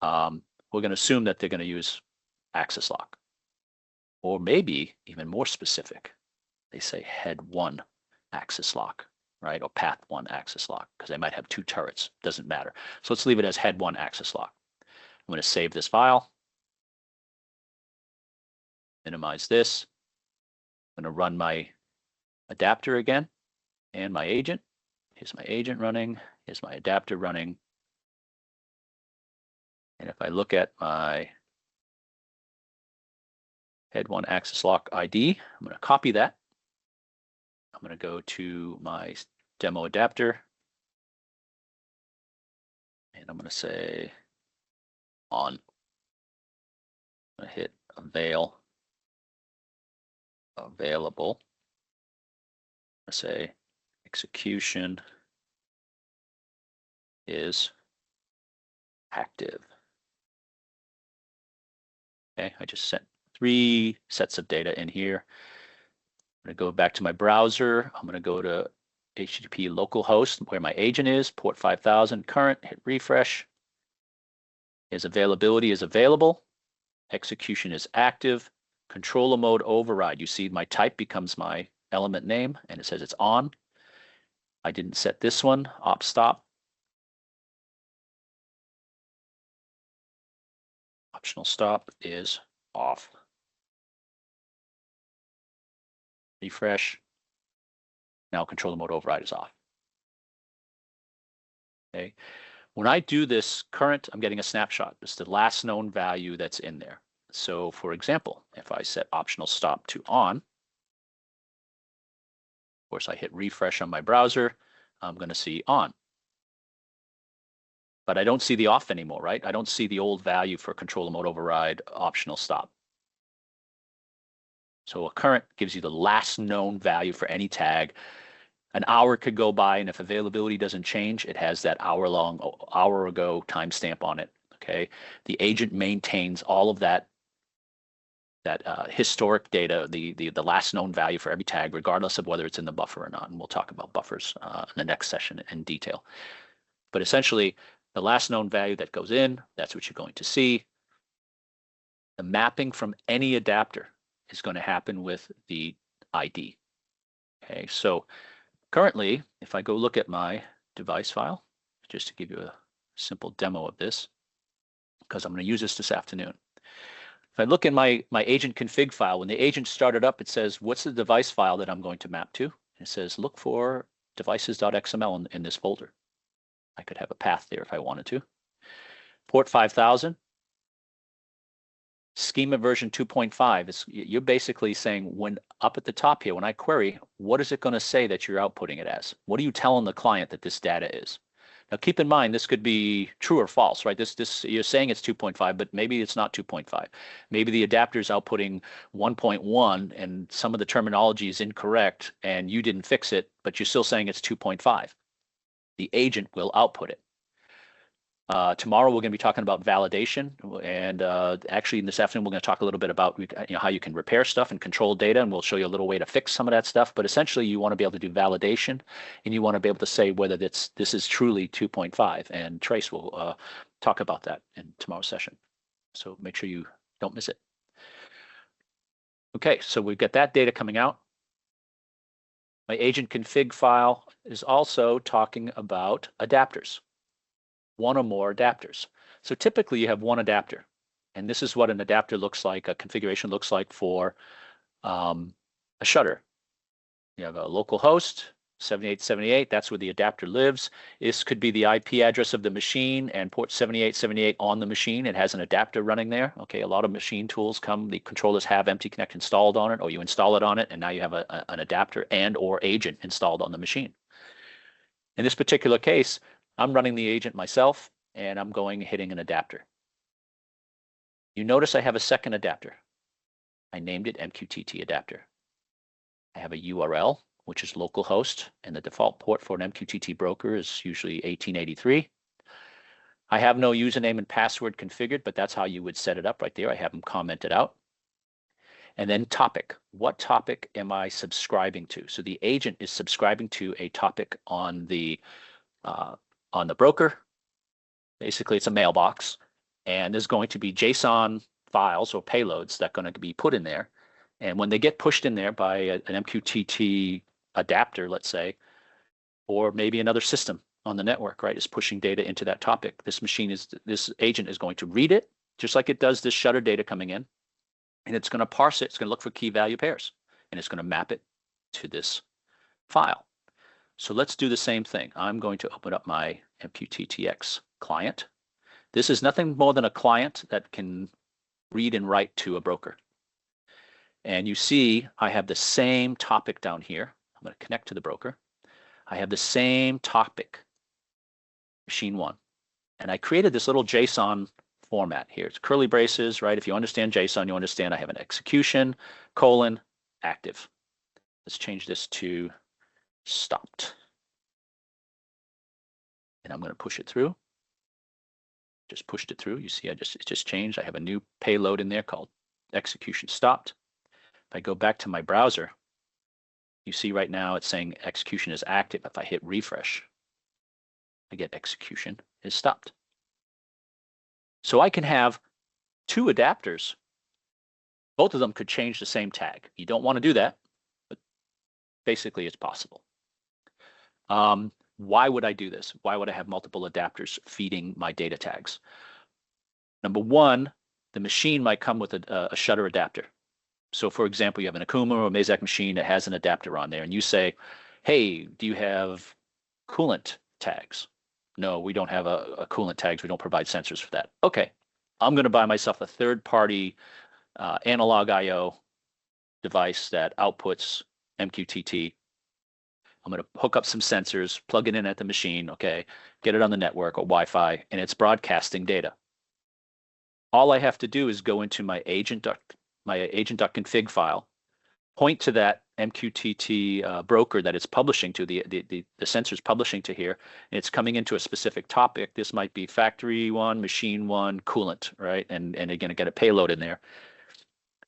We're going to assume that they're going to use access lock. Or maybe even more specific. They say head 1 access lock, right? Or path 1 access lock, because they might have 2 turrets. Doesn't matter. So let's leave it as head 1 access lock. I'm going to save this file. Minimize this. I'm going to run my adapter again and my agent. Here's my agent running. Here's my adapter running. And if I look at my head 1 access lock ID, I'm going to copy that. I'm going to go to my demo adapter. And I'm going to say on. I'm going to hit available. I'm going to say execution is active. Okay, I just sent 3 sets of data in here. I'm going to go back to my browser. I'm going to go to HTTP localhost where my agent is, port 5000 current, hit refresh. His availability is available. Execution is active. Controller mode override. You see my type becomes my element name and it says it's on. I didn't set this one, op stop. Optional stop is off. Refresh. Now controller mode override is off. Okay. When I do this current, I'm getting a snapshot. It's the last known value that's in there. So for example, if I set optional stop to on, of course I hit refresh on my browser, I'm going to see on. but I don't see the off anymore, right? I don't see the old value for controller mode override optional stop. So a current gives you the last known value for any tag. An hour could go by, and if availability doesn't change, it has that hour ago timestamp on it. Okay, the agent maintains all of that historic data, the last known value for every tag, regardless of whether it's in the buffer or not. And we'll talk about buffers in the next session in detail. But essentially, the last known value that goes in, that's what you're going to see. The mapping from any adapter is going to happen with the ID. Okay, so currently, if I go look at my device file, just to give you a simple demo of this, because I'm going to use this afternoon. If I look in my agent config file, when the agent started up, it says, what's the device file that I'm going to map to? It says, look for devices.xml in this folder. I could have a path there if I wanted to. Port 5000, schema version 2.5. You're basically saying, when up at the top here, when I query, what is it going to say that you're outputting it as? What are you telling the client that this data is? Now, keep in mind, this could be true or false, right? This you're saying it's 2.5, but maybe it's not 2.5. Maybe the adapter is outputting 1.1, and some of the terminology is incorrect, and you didn't fix it, but you're still saying it's 2.5. The agent will output it. Tomorrow we're going to be talking about validation, and actually this afternoon we're going to talk a little bit about how you can repair stuff and control data, and we'll show you a little way to fix some of that stuff. But essentially, you want to be able to do validation, and you want to be able to say whether this is truly 2.5. And Trace will talk about that in tomorrow's session. So make sure you don't miss it. Okay, so we've got that data coming out. My agent config file is also talking about adapters. One or more adapters. So typically you have one adapter, and this is what an adapter looks like, a configuration looks like for a shutter. You have a local host, 7878, that's where the adapter lives. This could be the IP address of the machine and port 7878 on the machine. It has an adapter running there. Okay, a lot of machine tools the controllers have MTConnect installed on it, or you install it on it, and now you have an adapter and or agent installed on the machine. In this particular case, I'm running the agent myself, and I'm hitting an adapter. You notice I have a second adapter. I named it MQTT adapter. I have a URL, which is localhost, and the default port for an MQTT broker is usually 1883. I have no username and password configured, but that's how you would set it up right there. I have them commented out. And then topic. What topic am I subscribing to? So the agent is subscribing to a topic on the broker. Basically, it's a mailbox, and there's going to be JSON files or payloads that are going to be put in there. And when they get pushed in there by an MQTT adapter, let's say, or maybe another system on the network, right, is pushing data into that topic, this agent is going to read it, just like it does this shutter data coming in, and it's going to parse it. It's going to look for key value pairs, and it's going to map it to this file. So let's do the same thing. I'm going to open up my MQTTX client. This is nothing more than a client that can read and write to a broker. And you see I have the same topic down here. I'm going to connect to the broker. I have the same topic, machine 1. And I created this little JSON format here. It's curly braces, right? If you understand JSON, you understand I have an execution, : active. Let's change this to stopped. And I'm going to push it through. Just pushed it through. You see, it just changed. I have a new payload in there called execution stopped. If I go back to my browser, you see right now it's saying execution is active. If I hit refresh, I get execution is stopped. So I can have two adapters. Both of them could change the same tag. You don't want to do that, but basically it's possible. Why would I do this? Why would I have multiple adapters feeding my data tags? Number one, the machine might come with a shutter adapter. So for example, you have an Akuma or a Mazak machine that has an adapter on there, and you say, hey, do you have coolant tags? No, we don't have a coolant tags. We don't provide sensors for that. Okay, I'm going to buy myself a third-party analog I/O device that outputs MQTT. I'm going to hook up some sensors, plug it in at the machine, okay, get it on the network or Wi-Fi, and it's broadcasting data. All I have to do is go into my agent.config file, point to that MQTT broker that it's publishing to, the sensor's publishing to here, and it's coming into a specific topic. This might be factory one, machine one, coolant, right? And again, I get a payload in there.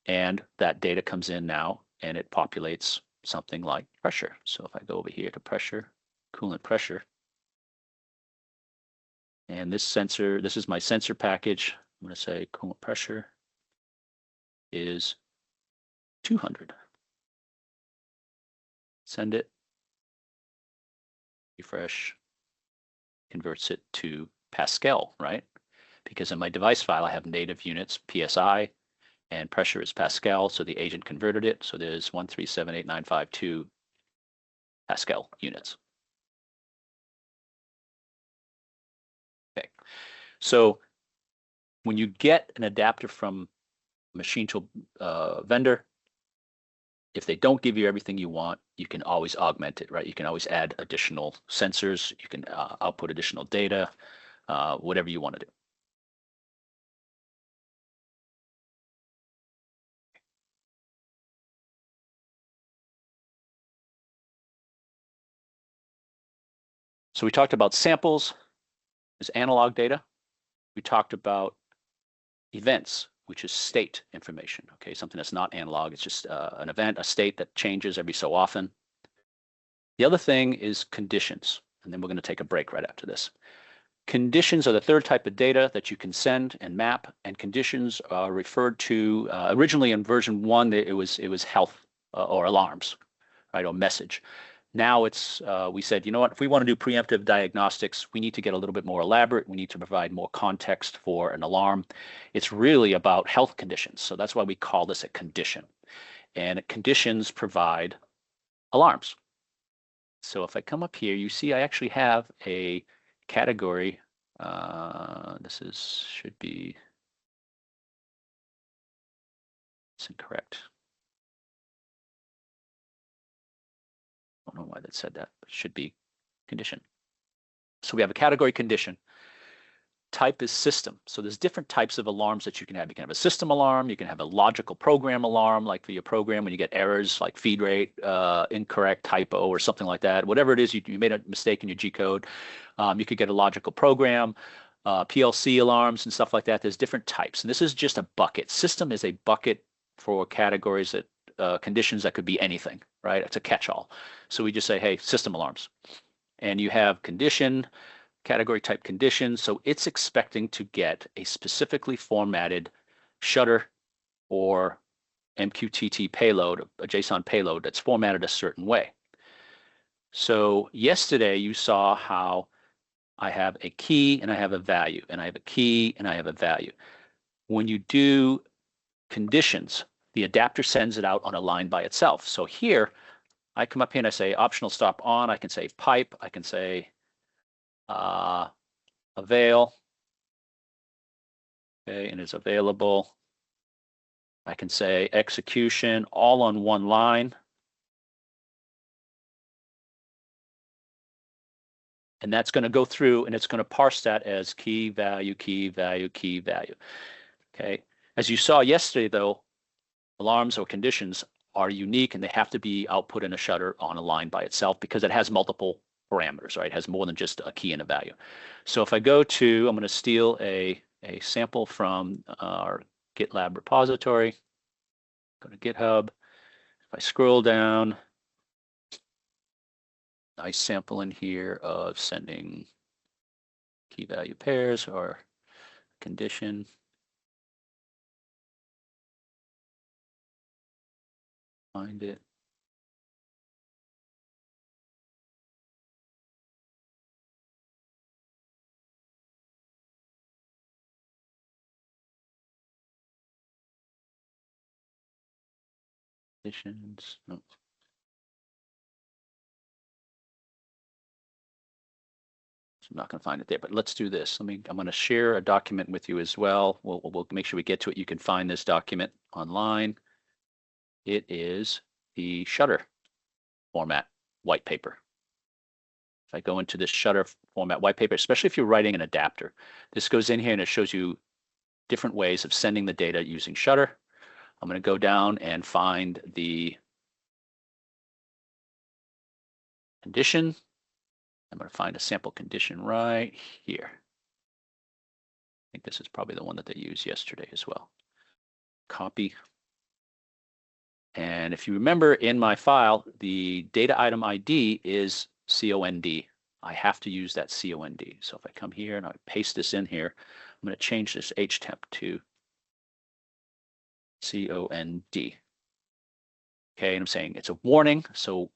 And that data comes in now, and it populates something like pressure. So if I go over here to pressure, coolant pressure, and this sensor, this is my sensor package. I'm going to say coolant pressure is 200. Send it, refresh, converts it to Pascal, right? Because in my device file, I have native units, PSI, and pressure is Pascal, so the agent converted it. So there's 1378952 Pascal units. Okay, so when you get an adapter from machine tool vendor, if they don't give you everything you want, you can always augment it, right? You can always add additional sensors, you can output additional data, whatever you want to do. So we talked about samples as analog data. We talked about events, which is state information, okay? Something that's not analog, it's just an event, a state that changes every so often. The other thing is conditions, and then we're going to take a break right after this. Conditions are the third type of data that you can send and map, and conditions are referred to, originally in version 1, it was health or alarms, right, or message. Now it's, we said, you know what, if we want to do preemptive diagnostics, we need to get a little bit more elaborate. We need to provide more context for an alarm. It's really about health conditions. So that's why we call this a condition. And conditions provide alarms. So if I come up here, you see I actually have a category. Should be, it's incorrect. I don't know why that said that, but it should be condition. So we have a category condition. Type is system. So there's different types of alarms that you can have. You can have a system alarm. You can have a logical program alarm, like for your program when you get errors like feed rate, incorrect, typo, or something like that. Whatever it is, you made a mistake in your G code. You could get a logical program, PLC alarms and stuff like that. There's different types. And this is just a bucket. System is a bucket for categories that conditions that could be anything, right? It's a catch-all. So we just say, hey, system alarms. And you have condition, category type condition. So it's expecting to get a specifically formatted shutter or MQTT payload, a JSON payload that's formatted a certain way. So yesterday you saw how I have a key and I have a value, and I have a key and I have a value. When you do conditions, the adapter sends it out on a line by itself. So here, I come up here and I say optional stop on. I can say pipe. I can say avail. Okay, and it's available. I can say execution all on one line. And that's going to go through and it's going to parse that as key value, key value, key value. Okay. As you saw yesterday, though, alarms or conditions are unique and they have to be output in a shutter on a line by itself because it has multiple parameters, right? It has more than just a key and a value. So if I go to, I'm going to steal a sample from our GitLab repository, go to GitHub. If I scroll down, nice sample in here of sending key value pairs or condition. Find it. Conditions. No. I'm not going to find it there, but let's do this. I'm going to share a document with you as well. We'll make sure we get to it. You can find this document online. It is the shutter format white paper. I go into this Shutter format white paper, especially if you're writing an adapter, this goes in here and it shows you different ways of sending the data using Shutter. I'm going to go down and find the condition. I'm going to find a sample condition right here. I think this is probably the one that they used yesterday as well. Copy. And if you remember in my file, the data item ID is COND. I have to use that COND. So if I come here and I paste this in here, I'm going to change this htemp to COND. Okay, and I'm saying it's a warning. So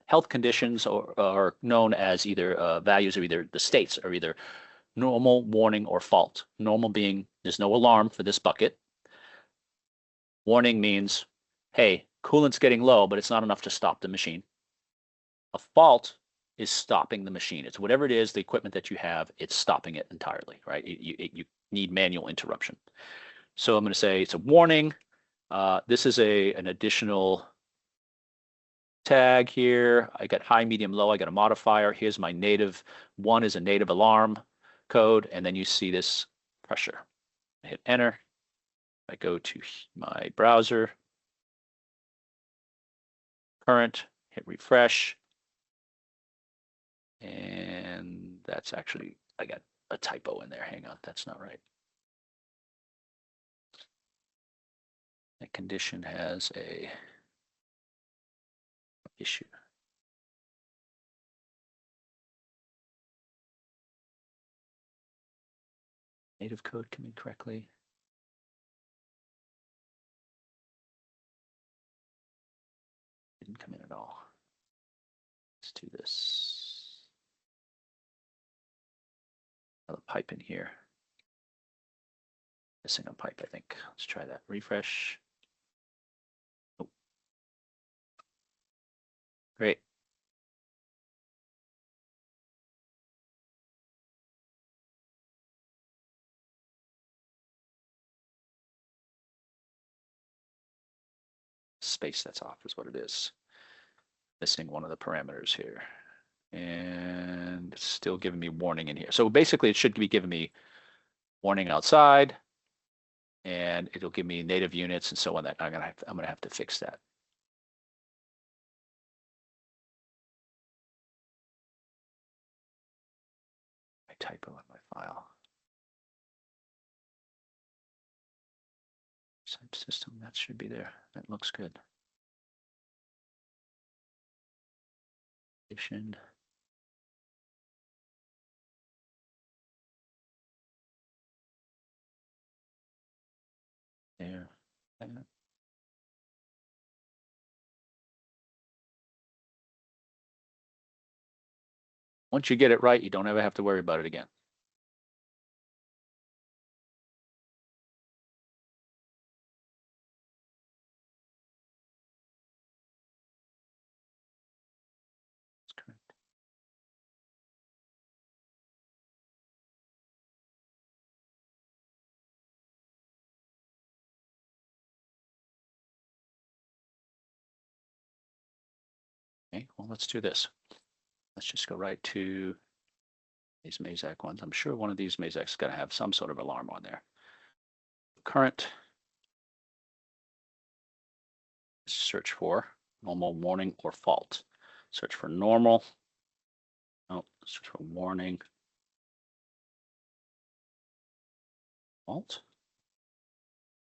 health conditions are known as either values or either the states are either normal, warning, or fault. Normal being there's no alarm for this bucket. Warning means, hey, coolant's getting low, but it's not enough to stop the machine. A fault is stopping the machine. It's whatever it is, the equipment that you have, it's stopping it entirely, right? You need manual interruption. So I'm going to say it's a warning. This is an additional tag here. I got high, medium, low. I got a modifier. Here's my native. One is a native alarm code. And then you see this pressure. I hit enter. I go to my browser. Current, hit refresh. And that's actually, I got a typo in there. Hang on, that's not right. That condition has a issue. Native code come in correctly. Didn't come in at all. Let's do this. Another pipe in here. Missing a pipe, I think. Let's try that. Refresh. Oh. Great. Space that's off is what it is. Missing one of the parameters here. And it's still giving me warning in here. So basically it should be giving me warning outside, and it'll give me native units and so on. That I'm gonna have to fix that. I typo in my file. Site system, that should be there. That looks good. Condition. There. Once you get it right, you don't ever have to worry about it again. That's correct. Okay, well, let's do this. Let's just go right to these Mazak ones. I'm sure one of these Mazak's got to have some sort of alarm on there. Current. Search for normal, warning, or fault. Search for normal. Oh, search for warning. Fault.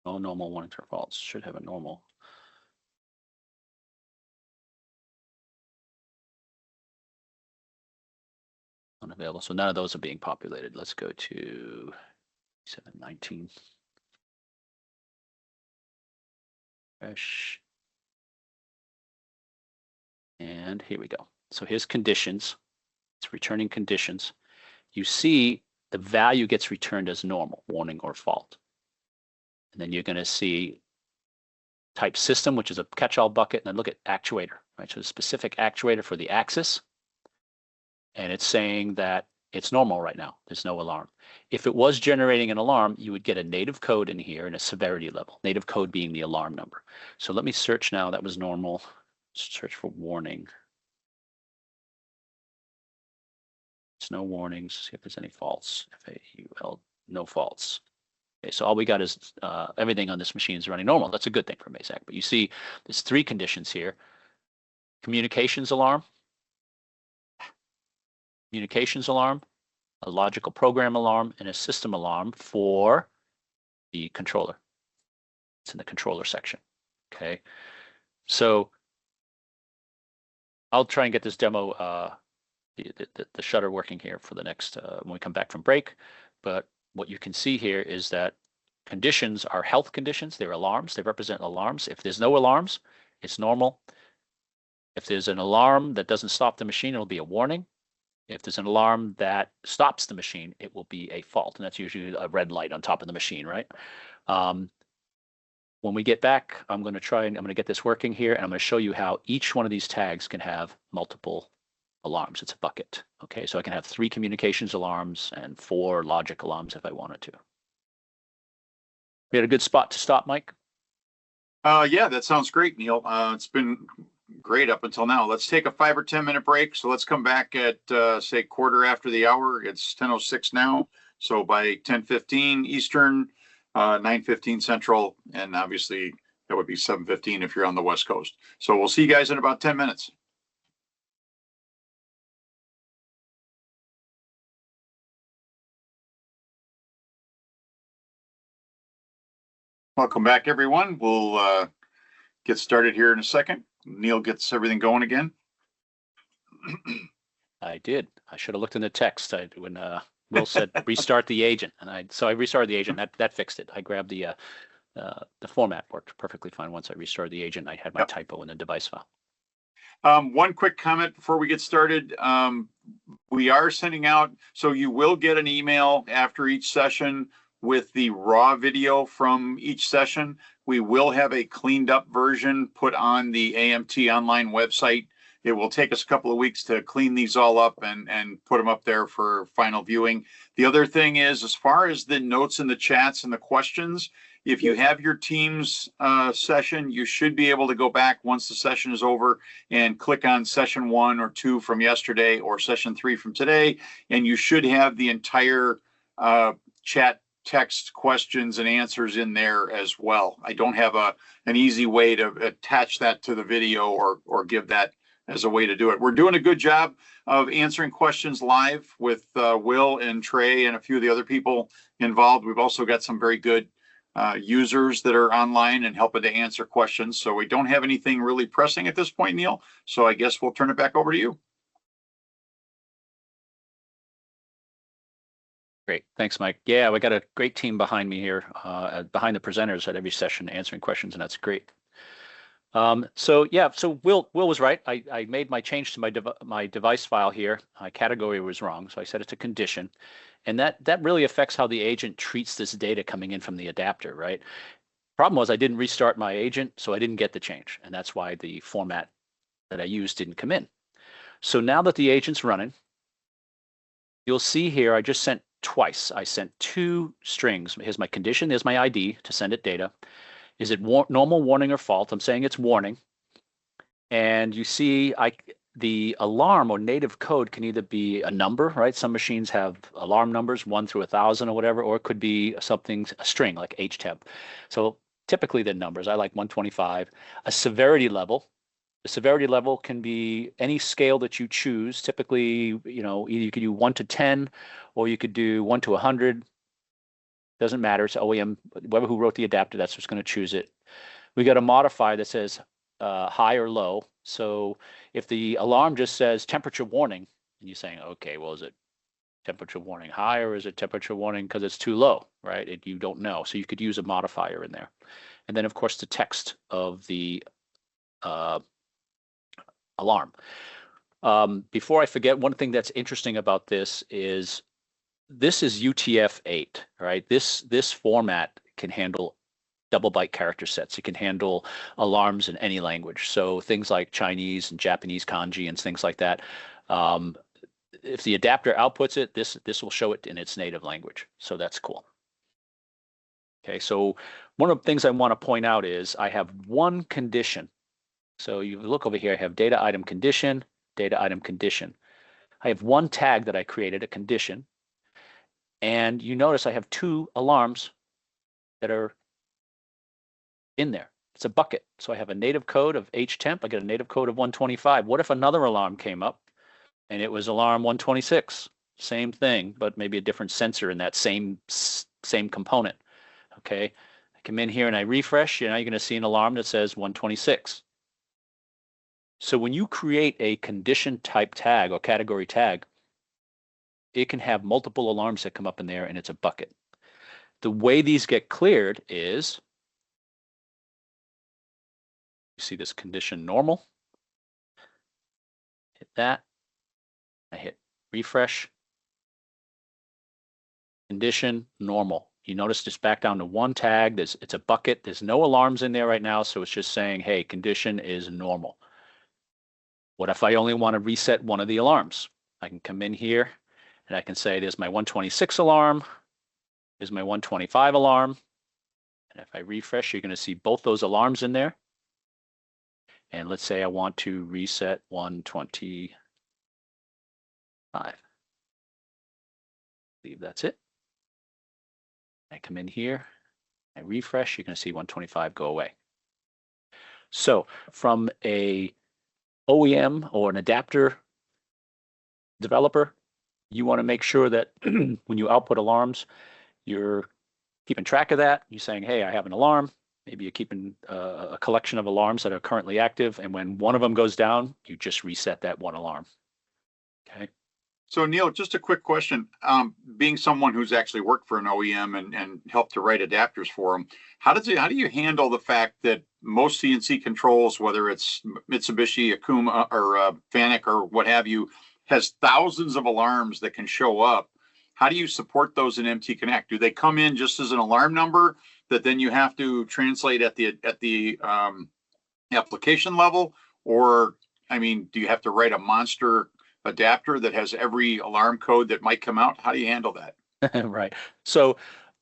No normal, warning, or faults. Should have a normal. Unavailable. So none of those are being populated. Let's go to 719. Fresh. And here we go. So here's conditions. It's returning conditions. You see the value gets returned as normal, warning, or fault. And then you're going to see type system, which is a catch-all bucket, and then look at actuator, right? So a specific actuator for the axis. And it's saying that it's normal right now. There's no alarm. If it was generating an alarm, you would get a native code in here and a severity level, native code being the alarm number. So let me search now. That was normal. Search for warning. There's no warnings. See if there's any faults. FAUL, no faults. Okay, so all we got is everything on this machine is running normal. That's a good thing for Mazak. But you see there's 3 conditions here. Communications alarm, a logical program alarm, and a system alarm for the controller. It's in the controller section. Okay, so I'll try and get this demo, the shutter working here for the next, when we come back from break. But what you can see here is that conditions are health conditions. They're alarms. They represent alarms. If there's no alarms, it's normal. If there's an alarm that doesn't stop the machine, it'll be a warning. If there's an alarm that stops the machine, it will be a fault. And that's usually a red light on top of the machine, right? When we get back, I'm going to get this working here, and I'm going to show you how each one of these tags can have multiple alarms. It's a bucket. Okay, so I can have 3 communications alarms and 4 logic alarms if I wanted to. We had a good spot to stop, Mike? Yeah, that sounds great, Neil. It's been great up until now. Let's take a 5 or 10 minute break. So let's come back at say quarter after the hour. It's 10:06 now. So by 10:15 Eastern, 9:15 Central, and obviously that would be 7:15 if you're on the West Coast. So we'll see you guys in about 10 minutes. Welcome back, everyone. We'll get started here in a second. Neil gets everything going again. I did. I should have looked in the text when Will said restart the agent, and so I restarted the agent. That fixed it. I grabbed the format worked perfectly fine once I restarted the agent. I had my typo in the device file. One quick comment before we get started. We are sending out, so you will get an email after each session with the raw video from each session. We will have a cleaned up version put on the AMT online website. It will take us a couple of weeks to clean these all up and put them up there for final viewing. The other thing is, as far as the notes in the chats and the questions, if you have your Teams session, you should be able to go back once the session is over and click on session 1 or 2 from yesterday or session 3 from today, and you should have the entire chat text questions and answers in there as well. I don't have an easy way to attach that to the video or give that as a way to do it. We're doing a good job of answering questions live with Will and Trey and a few of the other people involved. We've also got some very good users that are online and helping to answer questions. So we don't have anything really pressing at this point, Neil. So I guess we'll turn it back over to you. Great. Thanks, Mike. Yeah, we got a great team behind me here, behind the presenters at every session answering questions, and that's great. So Will was right. I made my change to my device file here. My category was wrong, so I set it to condition. And that really affects how the agent treats this data coming in from the adapter, right? Problem was I didn't restart my agent, so I didn't get the change. And that's why the format that I used didn't come in. So now that the agent's running, you'll see here I just sent twice. I sent 2 strings. Here's my condition. There's my ID to send it data. Is it normal, warning, or fault? I'm saying it's warning. And you see the alarm or native code can either be a number, right? Some machines have alarm numbers 1 through 1,000 or whatever, or it could be something, a string like HTEP. So typically the numbers, I like 125. A severity level. The severity level can be any scale that you choose. Typically, either you could do 1 to 10, or you could do 1 to 100. Doesn't matter. It's OEM, whoever who wrote the adapter, that's what's going to choose it. We got a modifier that says high or low. So if the alarm just says temperature warning, and you're saying, okay, well, is it temperature warning high or is it temperature warning because it's too low, right? You don't know. So you could use a modifier in there. And then, of course, the text of the alarm. Before I forget, one thing that's interesting about this is UTF-8, right? This format can handle double byte character sets. It can handle alarms in any language. So things like Chinese and Japanese kanji and things like that. If the adapter outputs it, this will show it in its native language. So that's cool. Okay, so one of the things I want to point out is I have one condition. So you look over here, I have data item condition, data item condition. I have one tag that I created, a condition, and you notice I have two alarms that are in there. It's a bucket. So I have a native code of htemp. I get a native code of 125. What if another alarm came up and it was alarm 126? Same thing, but maybe a different sensor in that same component. Okay, I come in here and I refresh. You're going to see an alarm that says 126. So when you create a condition type tag or category tag, it can have multiple alarms that come up in there, and it's a bucket. The way these get cleared is, you see this condition normal, hit that, I hit refresh, condition normal. You notice it's back down to one tag. It's a bucket. There's no alarms in there right now, so it's just saying, hey, condition is normal. What if I only want to reset one of the alarms? I can come in here and I can say, there's my 126 alarm, there's my 125 alarm. And if I refresh, you're going to see both those alarms in there. And let's say I want to reset 125. I believe that's it. I come in here, I refresh, you're going to see 125 go away. So from a OEM or an adapter developer, you want to make sure that when you output alarms, you're keeping track of that. You're saying, hey, I have an alarm. Maybe you're keeping a collection of alarms that are currently active. And when one of them goes down, you just reset that one alarm. Okay. So Neil, just a quick question. Being someone who's actually worked for an OEM and helped to write adapters for them, how do you handle the fact that most CNC controls, whether it's Mitsubishi, Akuma, or Fanuc, or what have you, has thousands of alarms that can show up? How do you support those in MTConnect? Do they come in just as an alarm number that then you have to translate at the application level, or I mean, do you have to write a monster adapter that has every alarm code that might come out? How do you handle that? Right. So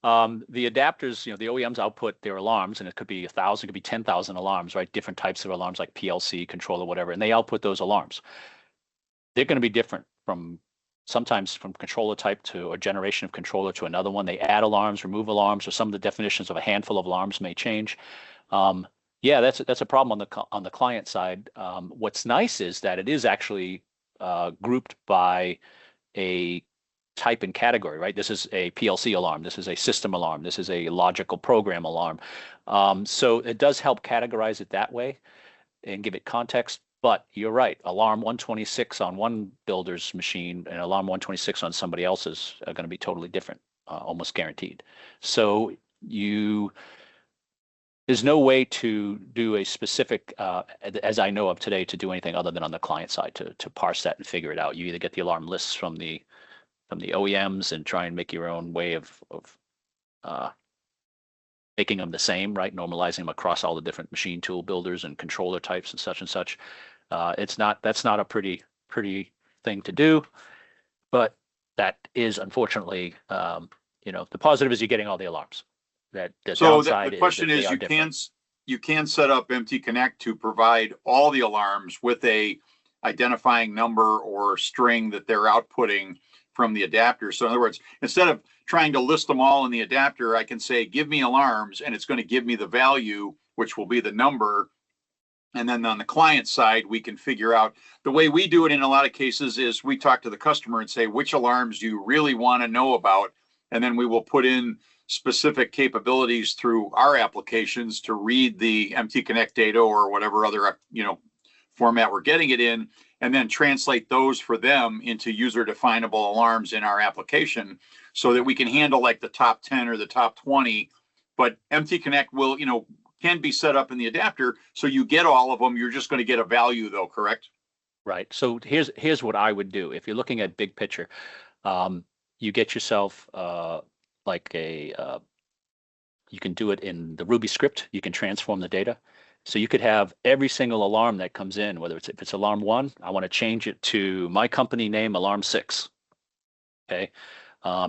the adapters, the OEMs output their alarms, and it could be 1,000, it could be 10,000 alarms, right? Different types of alarms like PLC, controller, whatever, and they output those alarms. They're going to be different sometimes from controller type to a generation of controller to another one. They add alarms, remove alarms, or some of the definitions of a handful of alarms may change. Yeah, that's a problem on the client side. What's nice is that it is actually grouped by a type and category, right? This is a PLC alarm. This is a system alarm. This is a logical program alarm. So it does help categorize it that way and give it context. But you're right, alarm 126 on one builder's machine and alarm 126 on somebody else's are going to be totally different, almost guaranteed. So there's no way to do a specific, as I know of today, to do anything other than on the client side to parse that and figure it out. You either get the alarm lists from the OEMs and try and make your own way of making them the same, right? Normalizing them across all the different machine tool builders and controller types and such. That's not a pretty thing to do, but that is unfortunately, the positive is you're getting all the alarms. The downside the question is you can set up MTConnect to provide all the alarms with a identifying number or string that they're outputting from the adapter. So in other words, instead of trying to list them all in the adapter, I can say, give me alarms, and it's going to give me the value, which will be the number. And then on the client side, we can figure out the way we do it in a lot of cases is we talk to the customer and say, which alarms do you really want to know about? And then we will put in specific capabilities through our applications to read the MTConnect data or whatever other, format we're getting it in, and then translate those for them into user definable alarms in our application so that we can handle like the top 10 or the top 20. But MTConnect will, can be set up in the adapter, so you get all of them. You're just going to get a value, though, correct? Right. So here's what I would do if you're looking at big picture. You get yourself you can do it in the Ruby script. You can transform the data, so you could have every single alarm that comes in, whether if it's alarm 1, I want to change it to my company name, alarm 6. Okay.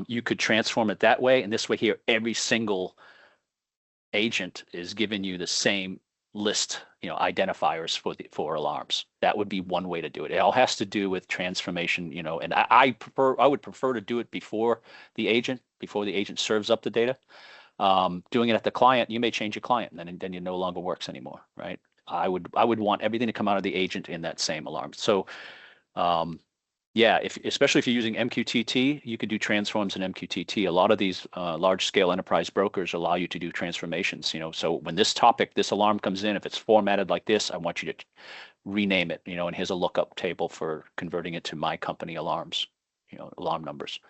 You could transform it that way, and this way here, every single agent is giving you the same list, identifiers for alarms. That would be one way to do it. It all has to do with transformation, and I would prefer to do it before the agent serves up the data. Doing it at the client, you may change your client, and then it no longer works anymore, right? I would want everything to come out of the agent in that same alarm. So, yeah, especially if you're using MQTT, you could do transforms in MQTT. A lot of these large-scale enterprise brokers allow you to do transformations. So when this alarm comes in, if it's formatted like this, I want you to rename it. And here's a lookup table for converting it to my company alarms, alarm numbers,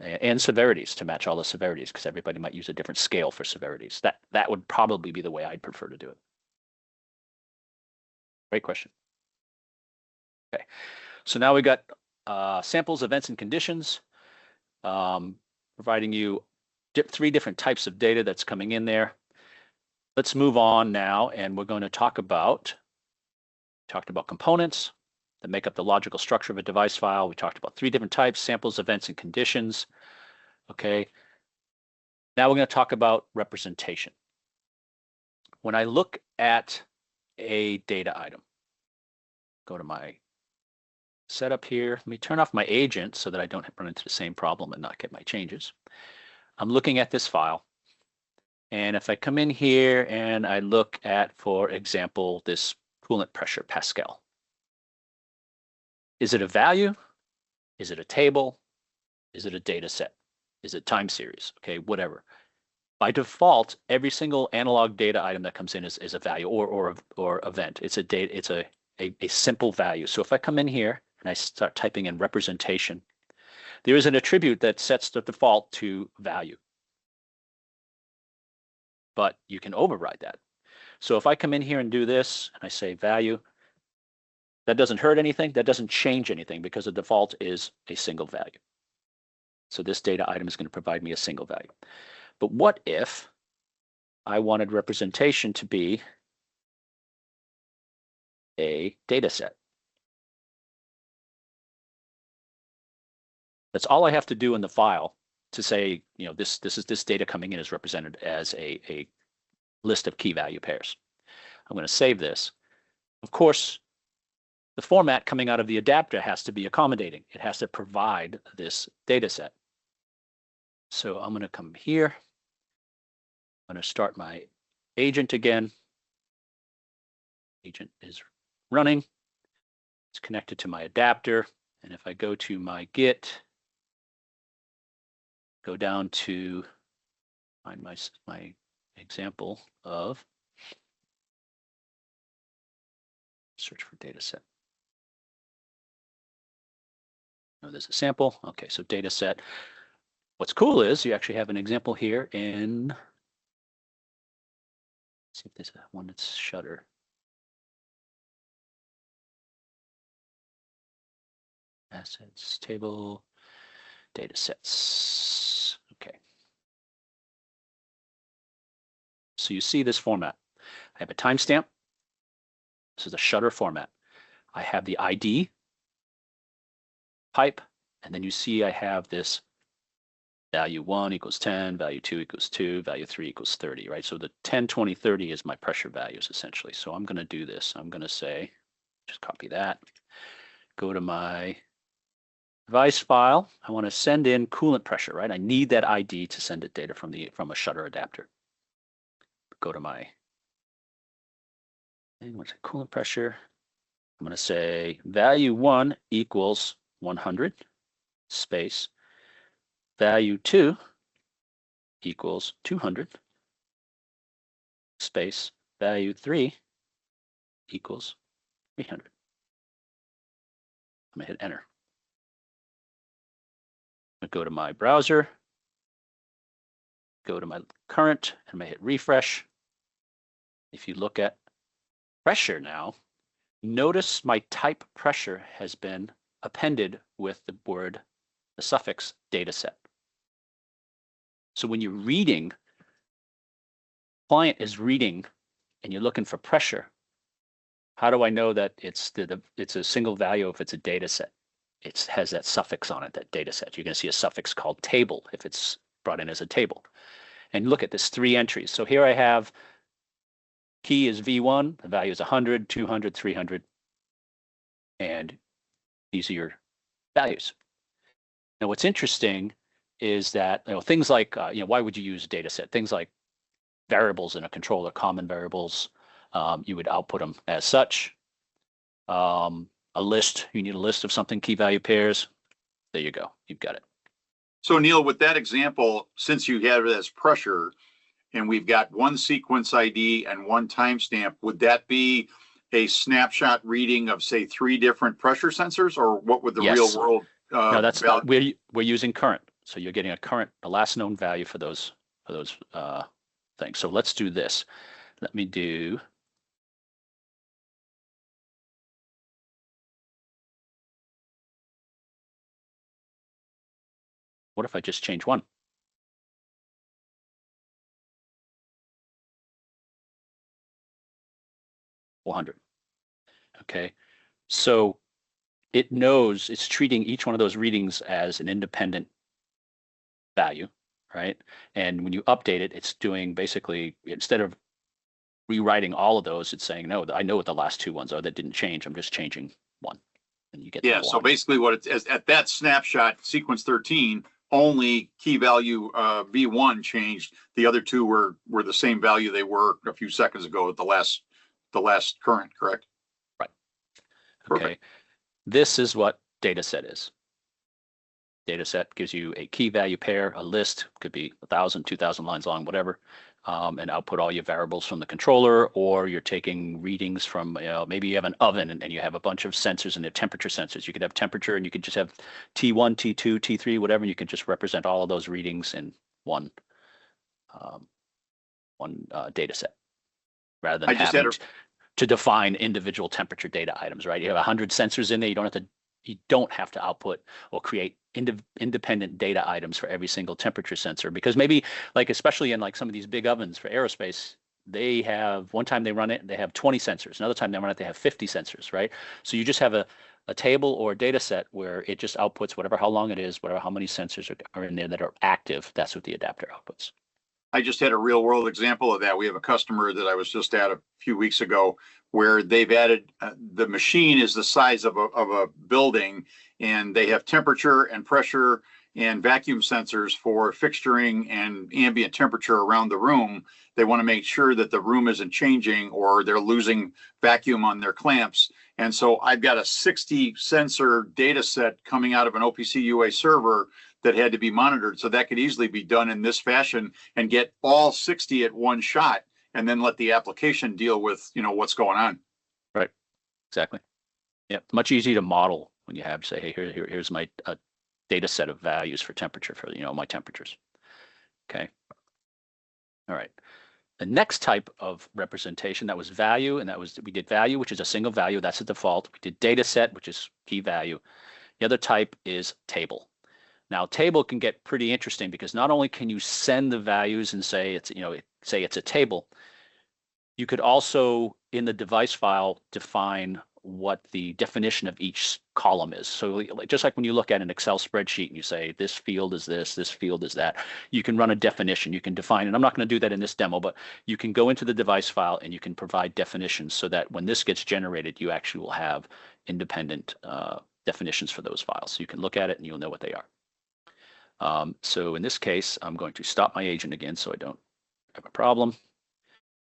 and severities to match all the severities, because everybody might use a different scale for severities. That would probably be the way I'd prefer to do it. Great question. Okay, so now we got samples, events, and conditions, providing you 3 different types of data that's coming in there. Let's move on now, and we're going to talked about components that make up the logical structure of a device file. We talked about 3 different types: samples, events, and conditions. Okay. Now we're going to talk about representation. When I look at a data item, go to my setup here. Let me turn off my agent so that I don't run into the same problem and not get my changes. I'm looking at this file. And if I come in here and I look at, for example, this coolant pressure Pascal, is it a value? Is it a table? Is it a data set? Is it time series? Okay, whatever. By default, every single analog data item that comes in is a value or event. It's a data. It's a simple value. So if I come in here and I start typing in representation, there is an attribute that sets the default to value, but you can override that. So if I come in here and do this and I say value, that doesn't hurt anything. That doesn't change anything because the default is a single value. So this data item is going to provide me a single value. But what if I wanted representation to be a data set? That's all I have to do in the file to say, this data coming in is represented as a list of key value pairs. I'm going to save this. Of course, the format coming out of the adapter has to be accommodating. It has to provide this data set. So I'm going to come here. I'm going to start my agent again. Agent is running. It's connected to my adapter. And if I go to my Git, go down to find my example of search for data set. Oh, there's a sample. Okay, so data set. What's cool is you actually have an example here in, let's see if there's one that's Shutter. Assets, table, data sets. Okay. So you see this format. I have a timestamp. This is a Shutter format. I have the ID pipe, and then you see I have this value 1 equals 10, value 2 equals 2, value 3 equals 30, right? So the 10, 20, 30 is my pressure values essentially. So I'm going to do this. I'm going to say, just copy that, go to my device file. I want to send in coolant pressure, right? I need that ID to send it data from a Shutter adapter. Go to my what's it, coolant pressure. I'm going to say value 1 equals 100 space value 2 equals 200 space value 3 equals 300. I'm going to hit enter. I'm going to go to my browser, go to my current, and I'm going to hit refresh. If you look at pressure now, notice my type pressure has been appended with the suffix dataset. So when you're reading, client is reading, and you're looking for pressure, how do I know that it's a single value if it's a data set? It has that suffix on it, that data set. You're going to see a suffix called table if it's brought in as a table. And look at this 3 entries. So here I have key is V1, the value is 100, 200, 300, and these are your values. Now, what's interesting is that things like why would you use a data set? Things like variables in a controller, common variables, you would output them as such. A list, you need a list of something, key value pairs. There you go, you've got it. So Neil, with that example, since you have it as pressure, and we've got one sequence ID and one timestamp, would that be a snapshot reading of, say, 3 different pressure sensors, or what would the real world? No, that's not. We're using current, so you're getting a last known value for those things. So let's do this. Let me do. What if I just change one? $400. Okay, so it knows it's treating each one of those readings as an independent value, right? And when you update it, it's doing basically, instead of rewriting all of those, it's saying, no, I know what the last 2 ones are that didn't change. I'm just changing one. And you get so basically what it is at that snapshot, sequence 13, only key value V1 changed. The other 2 were the same value they were a few seconds ago at the last current, correct? Right. Perfect. Okay. This is what data set is. Data set gives you a key value pair, a list, could be 1,000, 2,000 lines long, whatever, and output all your variables from the controller, or you're taking readings from, maybe you have an oven and you have a bunch of sensors and they're temperature sensors. You could have temperature and you could just have T1, T2, T3, whatever, and you can just represent all of those readings in one data set, rather than having to define individual temperature data items, right? You have 100 sensors in there. You don't have to output or create independent data items for every single temperature sensor, because maybe, like, especially in like some of these big ovens for aerospace, they have, one time they run it, they have 20 sensors. Another time they run it, they have 50 sensors, right? So you just have a table or a data set where it just outputs whatever, how long it is, whatever, how many sensors are in there that are active. That's what the adapter outputs. I just had a real world example of that. We have a customer that I was just at a few weeks ago where they've added the machine is the size of a building, and they have temperature and pressure and vacuum sensors for fixturing and ambient temperature around the room. They want to make sure that the room isn't changing or they're losing vacuum on their clamps. And so I've got a 60 sensor data set coming out of an OPC UA server that had to be monitored. So that could easily be done in this fashion and get all 60 at one shot, and then let the application deal with, what's going on. Right. Exactly. Yeah. Much easier to model when you have, say, hey, here's my data set of values for temperature for, my temperatures. Okay. All right. The next type of representation, that was value, and we did value, which is a single value. That's the default. We did data set, which is key value. The other type is table. Now, table can get pretty interesting because not only can you send the values and say it's, say it's a table, you could also, in the device file, define what the definition of each column is. So just like when you look at an Excel spreadsheet and you say, this field is this field is that, you can run a definition, you can define, and I'm not going to do that in this demo, but you can go into the device file and you can provide definitions so that when this gets generated, you actually will have independent definitions for those files. So you can look at it and you'll know what they are. So in this case, I'm going to stop my agent again so I don't have a problem.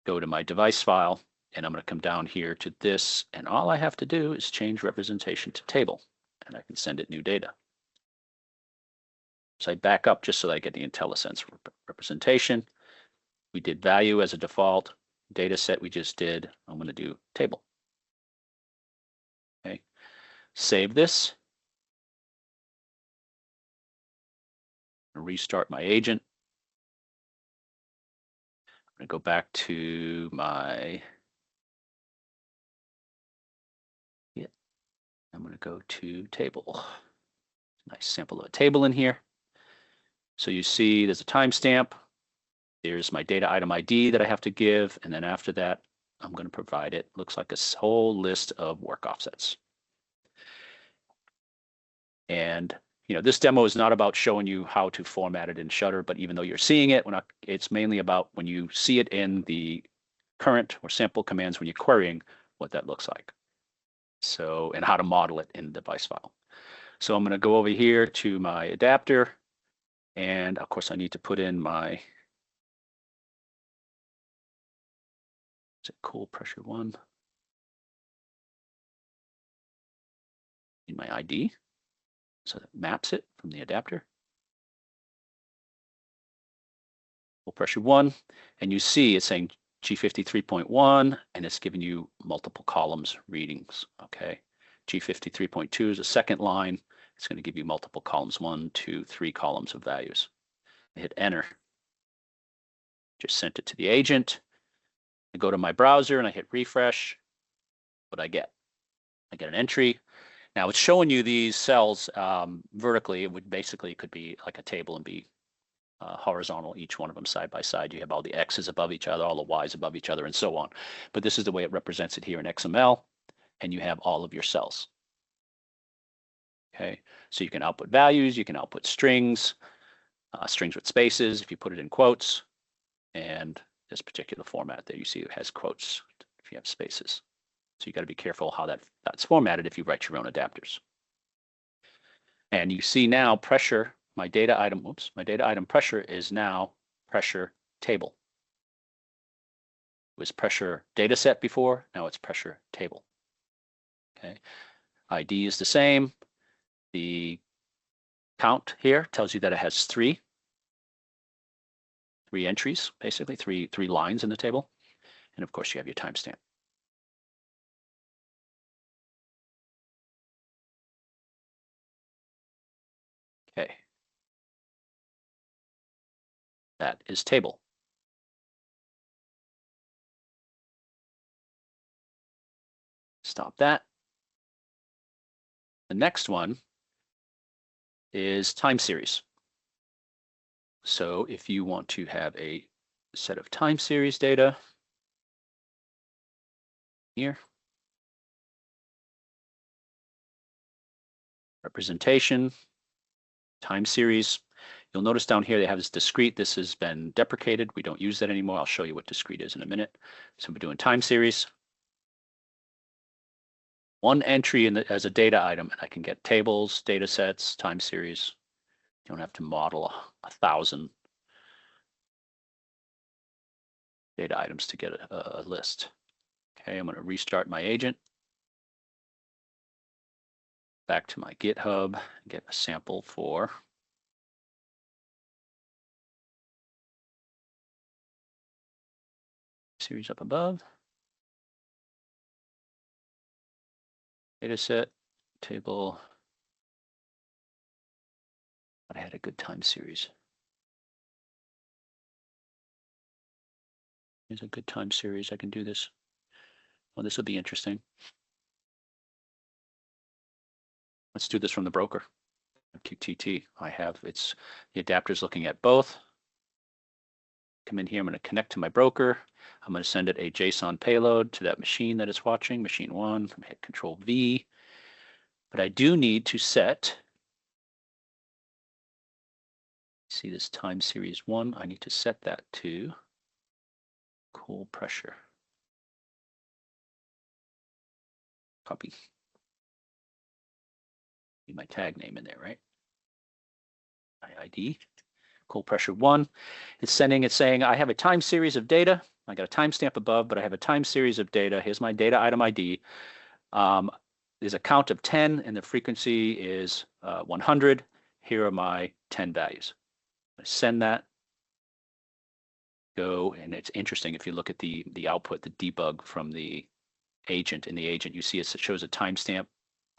Go to my device file, and I'm going to come down here to this, and all I have to do is change representation to table, and I can send it new data. So I back up just so that I get the IntelliSense representation. We did value as a default, data set we just did. I'm going to do table. Okay, save this. Restart my agent. I'm going to go back to my, I'm going to go to table. Nice sample of a table in here. So you see there's a timestamp. There's my data item ID that I have to give. And then after that, I'm going to provide it. Looks like a whole list of work offsets. And this demo is not about showing you how to format it in Shutter, but even though you're seeing it, it's mainly about when you see it in the current or sample commands when you're querying, what that looks like. So, and how to model it in the device file. So I'm going to go over here to my adapter, and of course I need to put in my cool pressure 1. In my ID, so that maps it from the adapter. Cool pressure 1, and you see it's saying G53.1, and it's giving you multiple columns readings. Okay, G53.2 is a second line. It's going to give you multiple columns, 1, 2, 3 columns of values. I hit enter. Just sent it to the agent. I go to my browser and I hit refresh. What I get? I get an entry. Now it's showing you these cells vertically. It would basically could be like a table and be horizontal, each one of them side by side. You have all the X's above each other, all the Y's above each other, and so on. But this is the way it represents it here in XML, and you have all of your cells. Okay, so you can output values, you can output strings, strings with spaces if you put it in quotes, and this particular format there you see it has quotes if you have spaces. So you got to be careful how that's formatted if you write your own adapters. And you see now pressure, my data item pressure is now pressure table. It was pressure data set before, now it's pressure table. Okay, ID is the same. The count here tells you that it has three entries, basically three lines in the table. And of course you have your timestamp. Okay. That is table. Stop that. The next one is time series. So if you want to have a set of time series data here, representation, time series. You'll notice down here they have this discrete. This has been deprecated. We don't use that anymore. I'll show you what discrete is in a minute. So we're doing time series. One entry as a data item, and I can get tables, data sets, time series. You don't have to model 1,000 data items to get a list. Okay, I'm going to restart my agent. Back to my GitHub, get a sample for series up above. Data set, table. But I had a good time series. Here's a good time series. I can do this. Well, this will be interesting. Let's do this from the broker. QTT. I have the adapter's looking at both. Come in here. I'm going to connect to my broker. I'm going to send it a JSON payload to that machine that it's watching, machine 1. I'm going to hit Control V. But I do need to set. See this time series 1. I need to set that to cool pressure. Copy. Need my tag name in there, right? ID. Cool pressure 1. It's saying I have a time series of data. I got a timestamp above, but I have a time series of data. Here's my data item ID. There's a count of 10 and the frequency is 100. Here are my 10 values. I send that. Go, and it's interesting if you look at the output, the debug from the agent. In the agent, you see it shows a timestamp,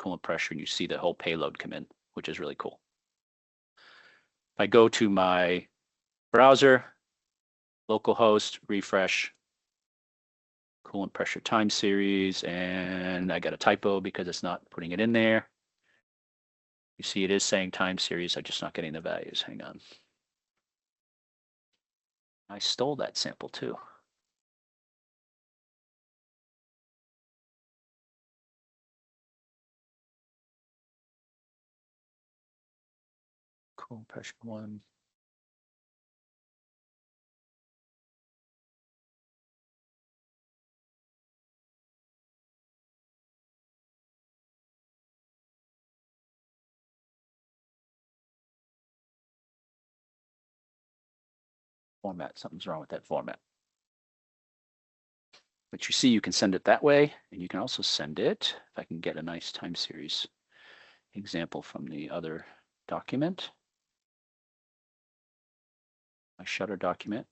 coolant pressure, and you see the whole payload come in, which is really cool. If I go to my browser, localhost, refresh, coolant pressure time series, and I got a typo because it's not putting it in there. You see it is saying time series, I'm just not getting the values. Hang on. I stole that sample too. Coolant pressure 1. format. Something's wrong with that format. But you see, you can send it that way, and you can also send it, if I can get a nice time series example from the other document, my Shutter document.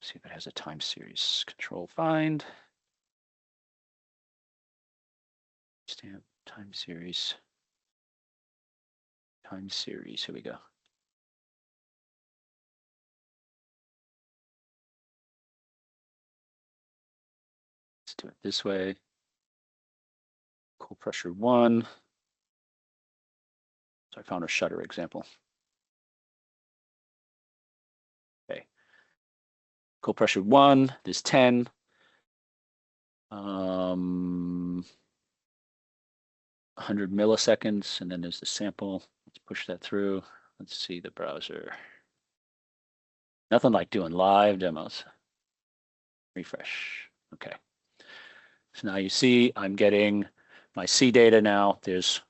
See if it has a time series. Control find. Stamp time series. Time series. Here we go. Let's do it this way. Cool pressure 1. So I found a Shutter example. Okay. Cool pressure 1, there's 10. 100 milliseconds, and then there's the sample. Let's push that through. Let's see the browser. Nothing like doing live demos. Refresh. Okay. So now you see I'm getting my C data now. There's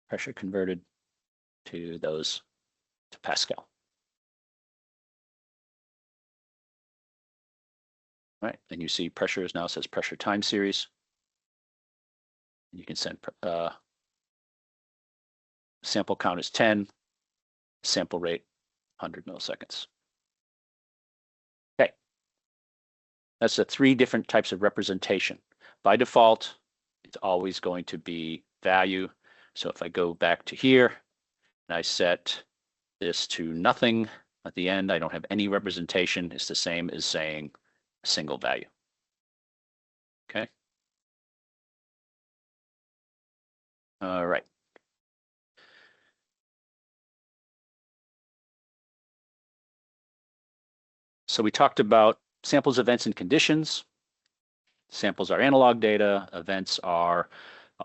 pressure converted to those to Pascal. All right, and you see pressure is now says pressure time series. And you can send sample count is 10, sample rate 100 milliseconds. Okay, that's the 3 different types of representation. By default, it's always going to be value. So if I go back to here and I set this to nothing at the end, I don't have any representation. It's the same as saying a single value. Okay. All right. So we talked about samples, events, and conditions. Samples are analog data. Events are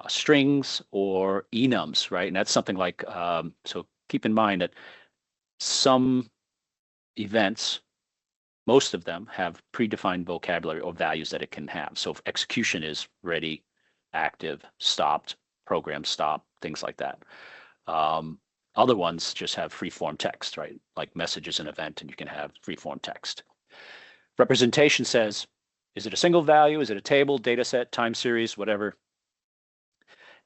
strings or enums, right? And that's something like, so keep in mind that some events, most of them have predefined vocabulary or values that it can have. So if execution is ready, active, stopped, program stop, things like that. Other ones just have free-form text, right? Like message is an event, and you can have free-form text. Representation says, is it a single value? Is it a table, data set, time series, whatever?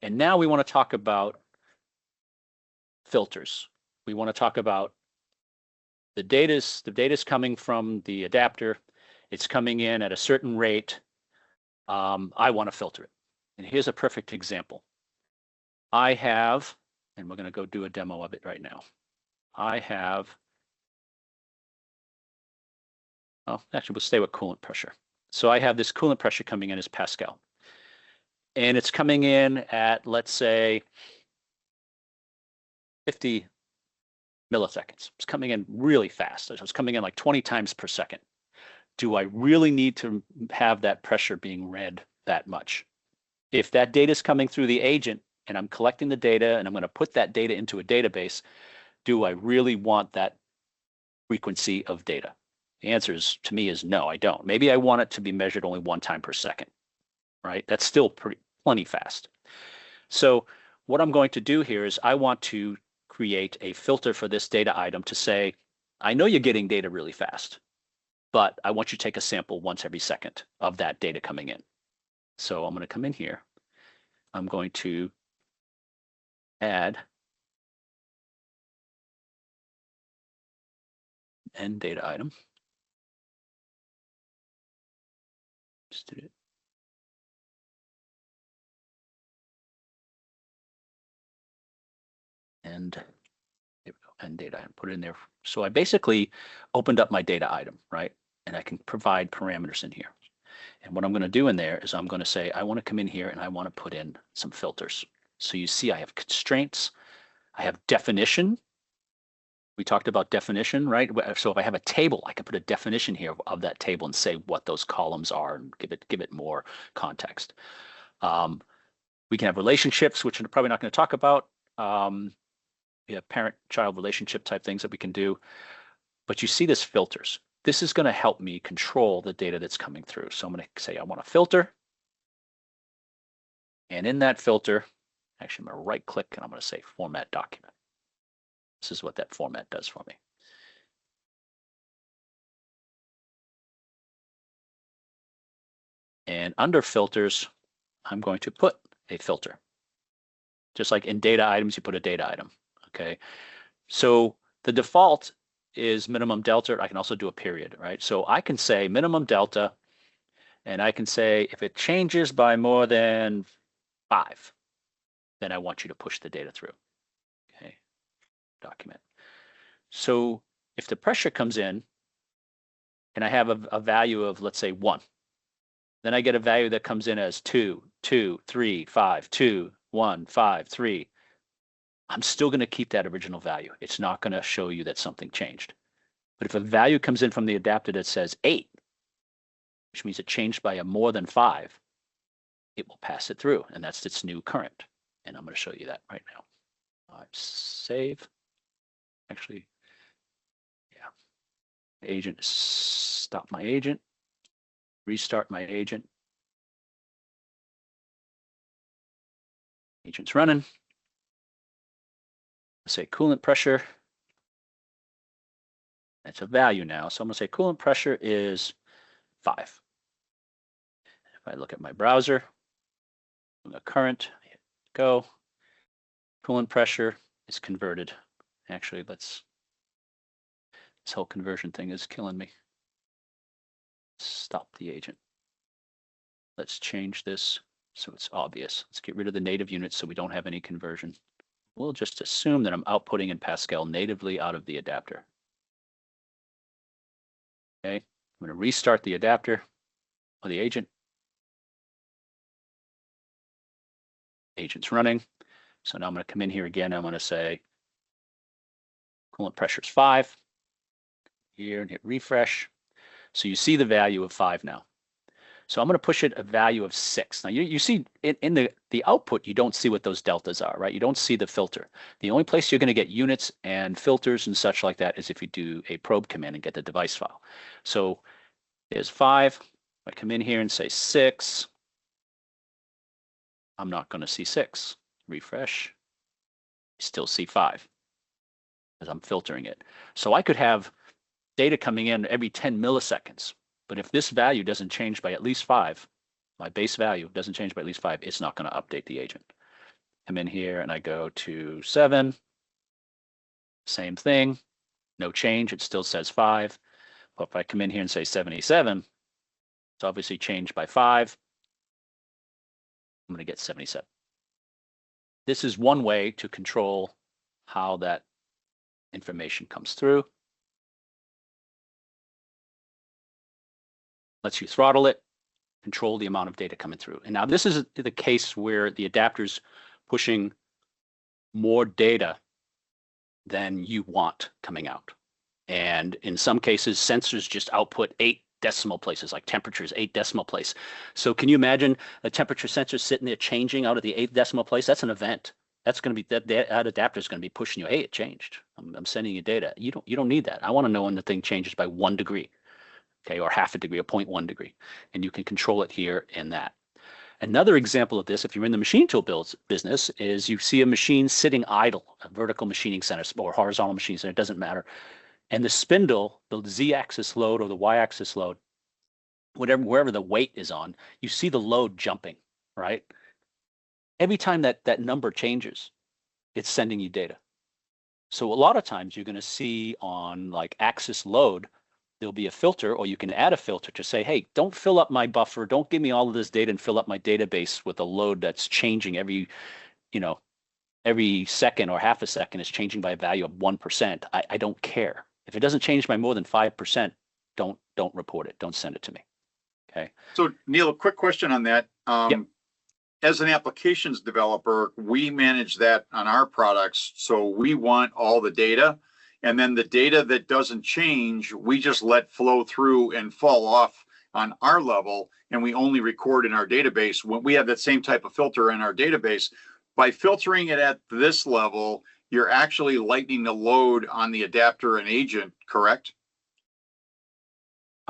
And now we want to talk about filters. We want to talk about the data's coming from the adapter. It's coming in at a certain rate. I want to filter it. And here's a perfect example. I have, and we're going to go do a demo of it right now. I have, oh, actually, we'll stay with coolant pressure. So I have this coolant pressure coming in as Pascal. And it's coming in at, let's say, 50 milliseconds. It's coming in really fast. So it's coming in like 20 times per second. Do I really need to have that pressure being read that much? If that data is coming through the agent and I'm collecting the data and I'm going to put that data into a database, do I really want that frequency of data? The answer is, to me, is no, I don't. Maybe I want it to be measured only 1 time per second, right? That's still plenty fast. So what I'm going to do here is I want to create a filter for this data item to say, I know you're getting data really fast, but I want you to take a sample once every second of that data coming in. So I'm going to come in here. I'm going to add end data item. Just did it. And here we go, end data item, put it in there. So I basically opened up my data item, right? And I can provide parameters in here. And what I'm going to do in there is I'm going to say, I want to come in here and I want to put in some filters. So you see I have constraints, I have definition. We talked about definition, right? So if I have a table, I can put a definition here of that table and say what those columns are and give it more context. We can have relationships, which I'm probably not going to talk about. We have parent-child relationship type things that we can do. But you see this filters. This is going to help me control the data that's coming through. So I'm going to say I want a filter. And in that filter, actually, I'm going to right-click and I'm going to say Format Document. This is what that format does for me. And under filters, I'm going to put a filter. Just like in data items, you put a data item. Okay. So the default is minimum delta. I can also do a period, right? So I can say minimum delta, and I can say if it changes by more than 5, then I want you to push the data through. Okay. Document. So if the pressure comes in, and I have a value of, let's say, 1, then I get a value that comes in as 2, 2, 3, 5, 2, 1, 5, 3. I'm still going to keep that original value. It's not going to show you that something changed. But if a value comes in from the adapter that says 8, which means it changed by a more than 5, it will pass it through, and that's its new current. And I'm going to show you that right now. Save. Actually, yeah. Agent, stop my agent. Restart my agent. Agent's running. Let's say coolant pressure. That's a value now. So I'm going to say coolant pressure is 5. If I look at my browser, the current, hit go. Coolant pressure is converted. Actually, this whole conversion thing is killing me. Stop the agent. Let's change this so it's obvious. Let's get rid of the native units so we don't have any conversion. We'll just assume that I'm outputting in Pascal natively out of the adapter. Okay, I'm going to restart the adapter or the agent. Agent's running. So now I'm going to come in here again. I'm going to say coolant pressure is 5 here and hit refresh. So you see the value of 5 now. So I'm going to push it a value of 6. Now you see in the output, you don't see what those deltas are, right? You don't see the filter. The only place you're going to get units and filters and such like that is if you do a probe command and get the device file. So there's 5. I come in here and say 6. I'm not going to see 6. Refresh. You still see 5 because I'm filtering it. So I could have data coming in every 10 milliseconds. But if this value doesn't change by at least 5, my base value doesn't change by at least 5, it's not going to update the agent. Come in here and I go to 7. Same thing. No change. It still says 5. But if I come in here and say 77, it's obviously changed by 5. I'm going to get 77. This is one way to control how that information comes through. Lets you throttle it, control the amount of data coming through. And now this is the case where the adapter's pushing more data than you want coming out. And in some cases, sensors just output 8 decimal places, like temperatures, 8 decimal place. So can you imagine a temperature sensor sitting there changing out of the 8th decimal place? That's an event. That's going to be that adapter is going to be pushing you. Hey, it changed. I'm sending you data. You don't need that. I want to know when the thing changes by 1 degree. Okay, or half a degree, or 0.1 degree, and you can control it here and that. Another example of this, if you're in the machine tool business, is you see a machine sitting idle, a vertical machining center or horizontal machine center, it doesn't matter. And the spindle, the z-axis load or the y-axis load, wherever the weight is on, you see the load jumping, right? Every time that number changes, it's sending you data. So a lot of times you're going to see on like axis load, there'll be a filter, or you can add a filter to say, hey, don't fill up my buffer. Don't give me all of this data and fill up my database with a load that's changing every second or half a second is changing by a value of 1%. I don't care. If it doesn't change by more than 5%, don't report it. Don't send it to me. Okay. So Neil, a quick question on that. Yep. As an applications developer, we manage that on our products. So we want all the data. And then the data that doesn't change, we just let flow through and fall off on our level, and we only record in our database. When we have that same type of filter in our database, by filtering it at this level, you're actually lightening the load on the adapter and agent, correct?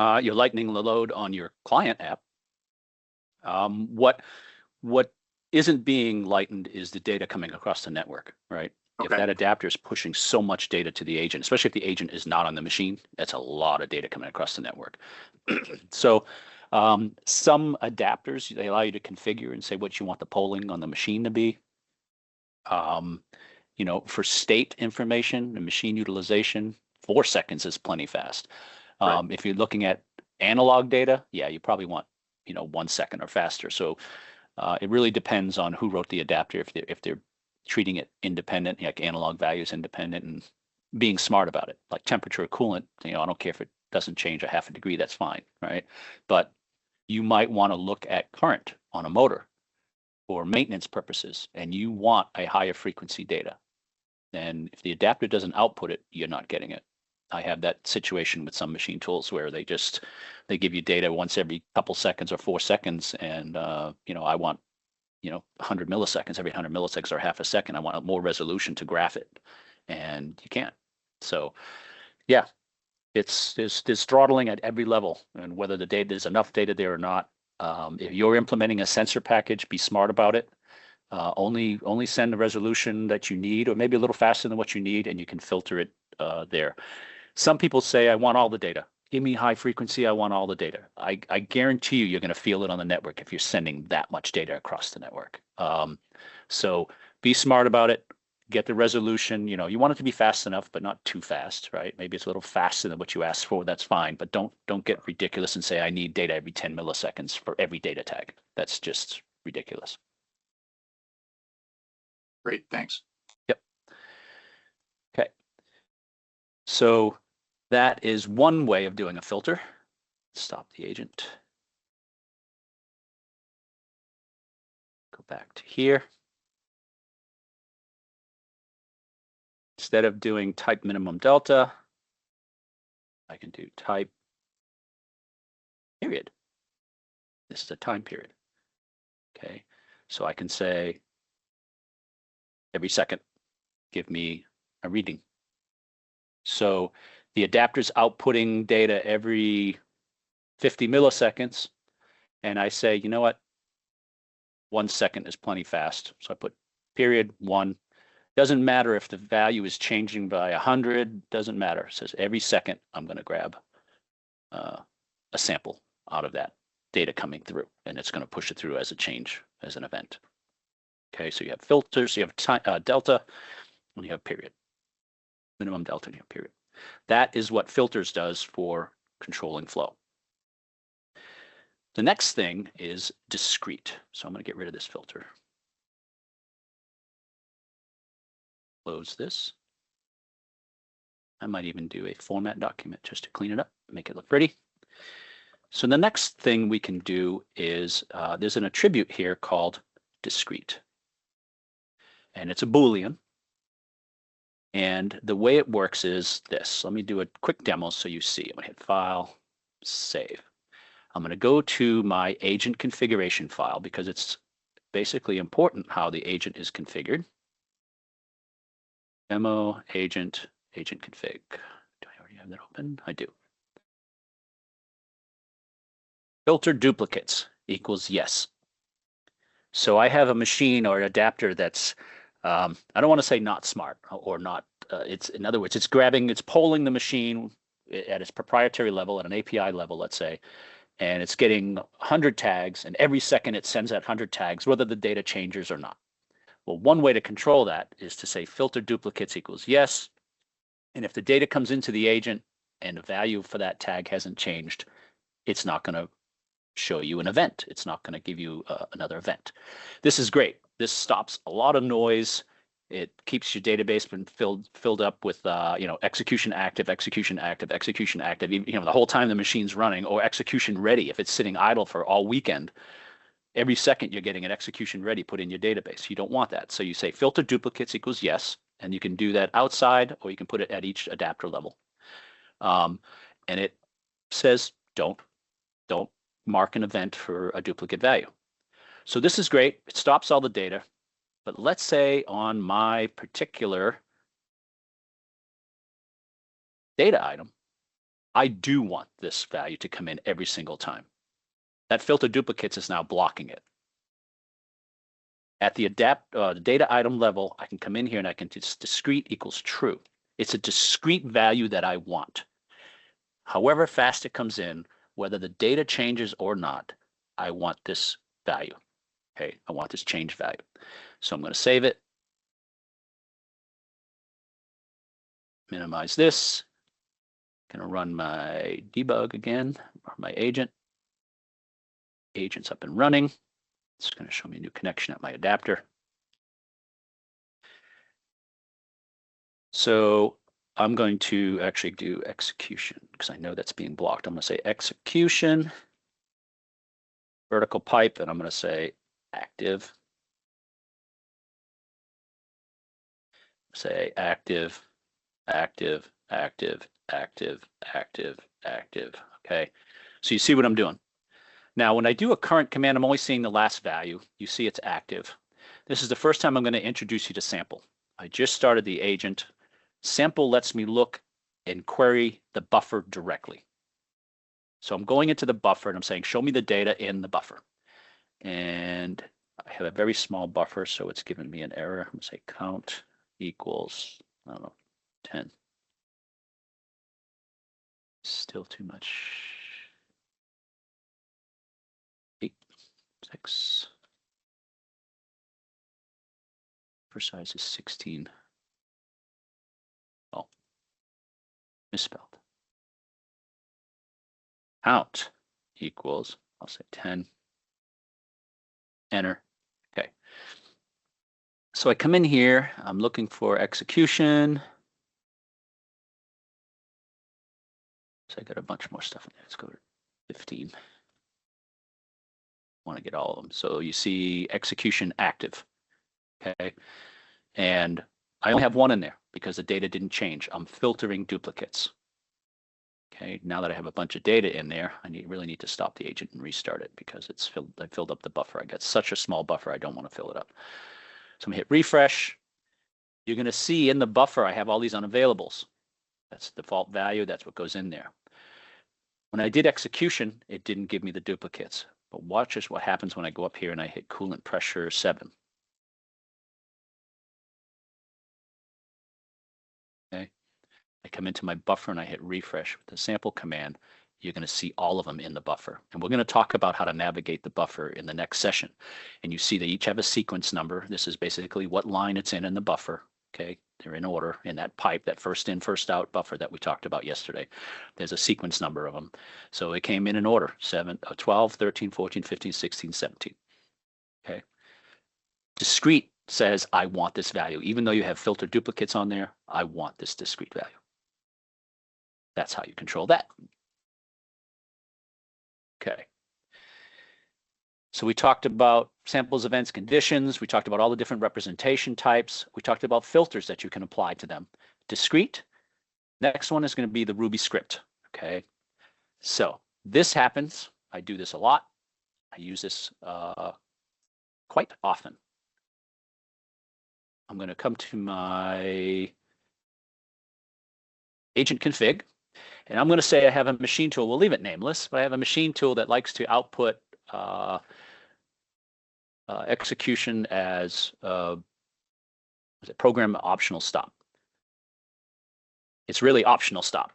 You're lightening the load on your client app. What isn't being lightened is the data coming across the network, right? Okay. If that adapter is pushing so much data to the agent, especially if the agent is not on the machine, that's a lot of data coming across the network. So Some adapters, they allow you to configure and say what you want the polling on the machine to be. You know, for state information and machine utilization, 4 seconds is plenty fast. Right. If you're looking at analog data, yeah, you probably want, you know, 1 second or faster. So it really depends on who wrote the adapter. If they're treating it independent, like analog values independent, and being smart about it, like temperature or coolant, you know, I don't care if it doesn't change a half a degree, that's fine, right? But you might want to look at current on a motor for maintenance purposes, and you want a higher frequency data. And if the adapter doesn't output it, you're not getting it. I have that situation with some machine tools where they give you data once every couple seconds or 4 seconds, and you know, I want, you know, 100 milliseconds, every 100 milliseconds or half a second. I want more resolution to graph it, and you can't. So yeah, there's throttling at every level, and whether the data, there's enough data there or not. If you're implementing a sensor package, be smart about it. Only send the resolution that you need, or maybe a little faster than what you need, and you can filter it there. Some people say, I want all the data. Give me high frequency, I want all the data. I guarantee you're going to feel it on the network if you're sending that much data across the network. So be smart about it. Get the resolution. You know, you want it to be fast enough, but not too fast, right? Maybe it's a little faster than what you asked for. That's fine, but don't get ridiculous and say I need data every 10 milliseconds for every data tag. That's just ridiculous. Great, thanks. Yep. Okay. So that is one way of doing a filter. Stop the agent. Go back to here. Instead of doing type minimum delta, I can do type period. This is a time period. Okay, so I can say every second, give me a reading. So the adapter's outputting data every 50 milliseconds, and I say, you know what? 1 second is plenty fast. So I put period 1. Doesn't matter if the value is changing by 100, doesn't matter. It says every second I'm going to grab a sample out of that data coming through, and it's going to push it through as a change, as an event. Okay, so you have filters, you have time, delta, and you have period. Minimum delta, and you have period. That is what filters does for controlling flow. The next thing is discrete. So I'm going to get rid of this filter. Close this. I might even do a format document just to clean it up, make it look pretty. So the next thing we can do is there's an attribute here called discrete. And it's a Boolean. And the way it works is this. Let me do a quick demo so you see. I'm going to hit File, Save. I'm going to go to my agent configuration file because it's basically important how the agent is configured. Demo agent config. Do I already have that open? I do. Filter duplicates equals yes. So I have a machine or an adapter that's, I don't want to say not smart or not, it's, in other words, it's polling the machine at its proprietary level, at an API level, let's say, and it's getting 100 tags, and every second it sends that 100 tags, whether the data changes or not. Well, one way to control that is to say filter duplicates equals yes. And if the data comes into the agent and the value for that tag hasn't changed, it's not going to show you an event. It's not going to give you another event. This is great. This stops a lot of noise. It keeps your database been filled up with you know, execution active, execution active, execution active. You know, the whole time the machine's running, or execution ready if it's sitting idle for all weekend. Every second you're getting an execution ready put in your database. You don't want that. So you say filter duplicates equals yes, and you can do that outside, or you can put it at each adapter level. And it says don't mark an event for a duplicate value. So this is great. It stops all the data. But let's say on my particular data item, I do want this value to come in every single time. That filter duplicates is now blocking it. At the data item level, I can come in here and I can just discrete equals true. It's a discrete value that I want. However fast it comes in, whether the data changes or not, I want this value. Okay, I want this change value. So I'm going to save it. Minimize this. Going to run my debug again, or my agent. Agent's up and running. It's going to show me a new connection at my adapter. So I'm going to actually do execution because I know that's being blocked. I'm going to say execution, vertical pipe, and I'm going to say active. Say active, active, active, active, active, active. Okay, so you see what I'm doing. Now, when I do a current command, I'm only seeing the last value. You see it's active. This is the first time I'm going to introduce you to sample. I just started the agent. Sample lets me look and query the buffer directly. So I'm going into the buffer and I'm saying, show me the data in the buffer. And I have a very small buffer, so it's giving me an error. I'm going to say count equals, I don't know, 10. Still too much. 8, 6. Buffer size is 16. Oh, misspelled. Count equals, I'll say 10. Enter. Okay. So I come in here, I'm looking for execution. So I got a bunch more stuff in there. Let's go to 15. Want to get all of them. So you see execution active. Okay. And I only have one in there because the data didn't change. I'm filtering duplicates. Okay, now that I have a bunch of data in there, I really need to stop the agent and restart it because I filled up the buffer. I got such a small buffer, I don't want to fill it up. So I'm gonna hit refresh. You're gonna see in the buffer, I have all these unavailables. That's the default value, that's what goes in there. When I did execution, it didn't give me the duplicates. But watch just what happens when I go up here and I hit coolant pressure 7. Okay. I come into my buffer and I hit refresh with the sample command. You're going to see all of them in the buffer. And we're going to talk about how to navigate the buffer in the next session. And you see they each have a sequence number. This is basically what line it's in the buffer. Okay, they're in order in that pipe, that first in, first out buffer that we talked about yesterday. There's a sequence number of them. So it came in order, 12, 13, 14, 15, 16, 17. Okay. Discrete says, I want this value. Even though you have filtered duplicates on there, I want this discrete value. That's how you control that. Okay. So we talked about samples, events, conditions. We talked about all the different representation types. We talked about filters that you can apply to them. Discrete. Next one is going to be the Ruby script. Okay. So this happens. I do this a lot. I use this quite often. I'm going to come to my agent config. And I'm going to say I have a machine tool. We'll leave it nameless, but I have a machine tool that likes to output execution as program optional stop. It's really optional stop.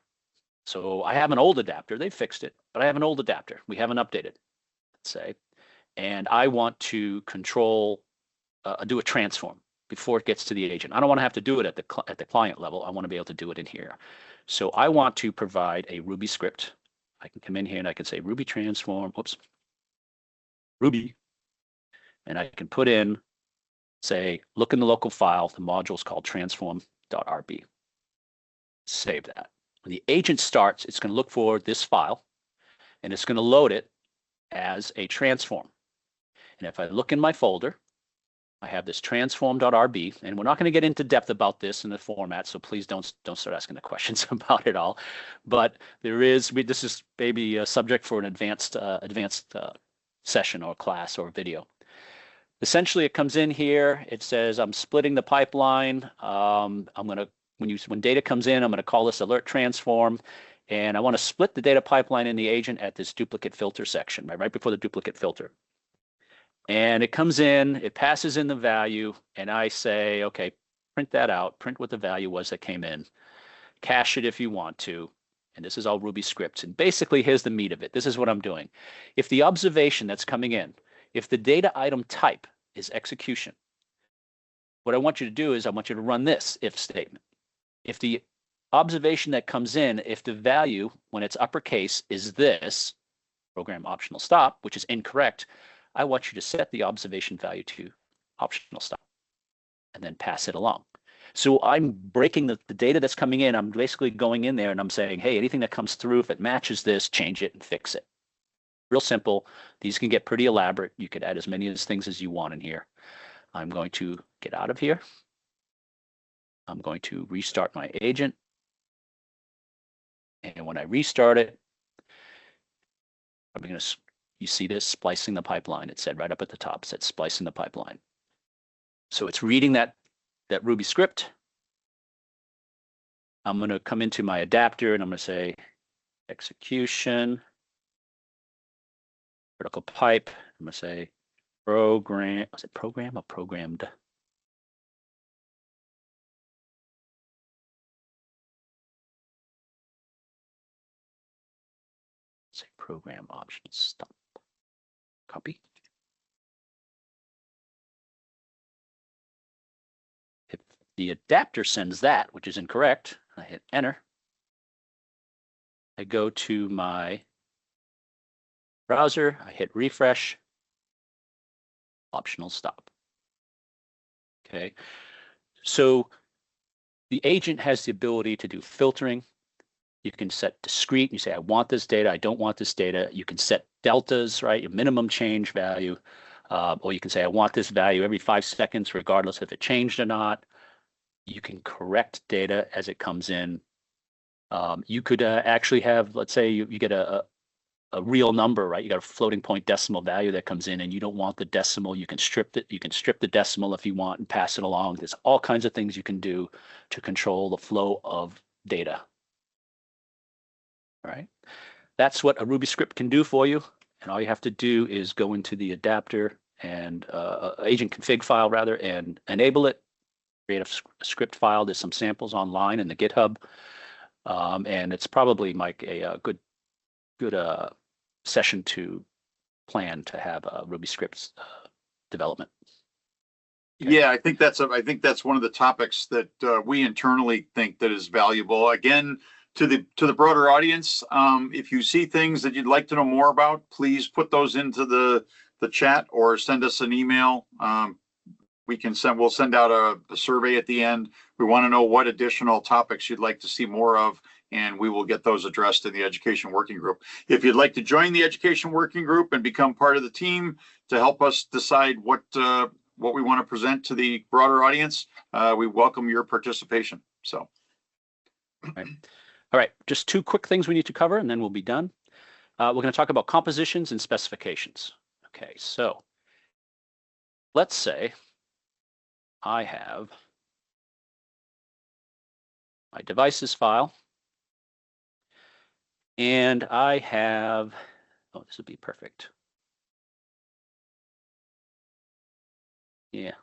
So I have an old adapter. They fixed it, but I have an old adapter. We haven't updated, let's say. And I want to control, do a transform before it gets to the agent. I don't want to have to do it at the client level. I want to be able to do it in here. So I want to provide a Ruby script. I can come in here and I can say Ruby transform, whoops, Ruby. And I can put in, say, look in the local file, the module is called transform.rb. Save that. When the agent starts, it's going to look for this file and it's going to load it as a transform. And if I look in my folder, I have this transform.rb, and we're not going to get into depth about this in the format, so please don't start asking the questions about it all. But there is, this is maybe a subject for an advanced session or class or video. Essentially, it comes in here. It says I'm splitting the pipeline. I'm going to when data comes in, I'm going to call this alert transform, and I want to split the data pipeline in the agent at this duplicate filter section, right before the duplicate filter. And it comes in, it passes in the value, and I say, okay, print that out, print what the value was that came in, cache it if you want to, and this is all Ruby scripts. And basically, here's the meat of it. This is what I'm doing. If the observation that's coming in, if the data item type is execution, what I want you to do is I want you to run this if statement. If the observation that comes in, if the value, when it's uppercase, is this, program optional stop, which is incorrect, I want you to set the observation value to optional stop and then pass it along. So I'm breaking the data that's coming in. I'm basically going in there and I'm saying, hey, anything that comes through, if it matches this, change it and fix it. Real simple. These can get pretty elaborate. You could add as many of these things as you want in here. I'm going to get out of here. I'm going to restart my agent. And when I restart it, I'm going to, you see this, splicing the pipeline. It said right up at the top, it said splicing the pipeline. So it's reading that Ruby script. I'm going to come into my adapter and I'm going to say execution, vertical pipe. I'm going to say program, was it program or programmed? Say program option stop. Copy. If the adapter sends that, which is incorrect, I hit enter. I go to my browser, I hit refresh, optional stop. Okay, so the agent has the ability to do filtering. You can set discrete. You say, I want this data. I don't want this data. You can set deltas, right? Your minimum change value. Or you can say, I want this value every 5 seconds, regardless if it changed or not. You can correct data as it comes in. You could actually have, let's say you get a real number, right? You got a floating point decimal value that comes in and you don't want the decimal. You can strip it. You can strip the decimal if you want and pass it along. There's all kinds of things you can do to control the flow of data. All right, that's what a Ruby script can do for you. And all you have to do is go into the adapter and agent config file rather, and enable it, create a script file. There's some samples online in the GitHub. And it's probably, Mike, a good session to plan to have Ruby scripts development. Okay. Yeah, I think that's one of the topics that we internally think that is valuable. Again, to the broader audience, if you see things that you'd like to know more about, please put those into the chat or send us an email. We'll send out a survey at the end. We want to know what additional topics you'd like to see more of, and we will get those addressed in the Education Working Group. If you'd like to join the Education Working Group and become part of the team to help us decide what we want to present to the broader audience, we welcome your participation. So. All right, just 2 quick things we need to cover, and then we'll be done. We're going to talk about compositions and specifications. Okay, so let's say I have my devices file, and I have, oh, this would be perfect. Yeah.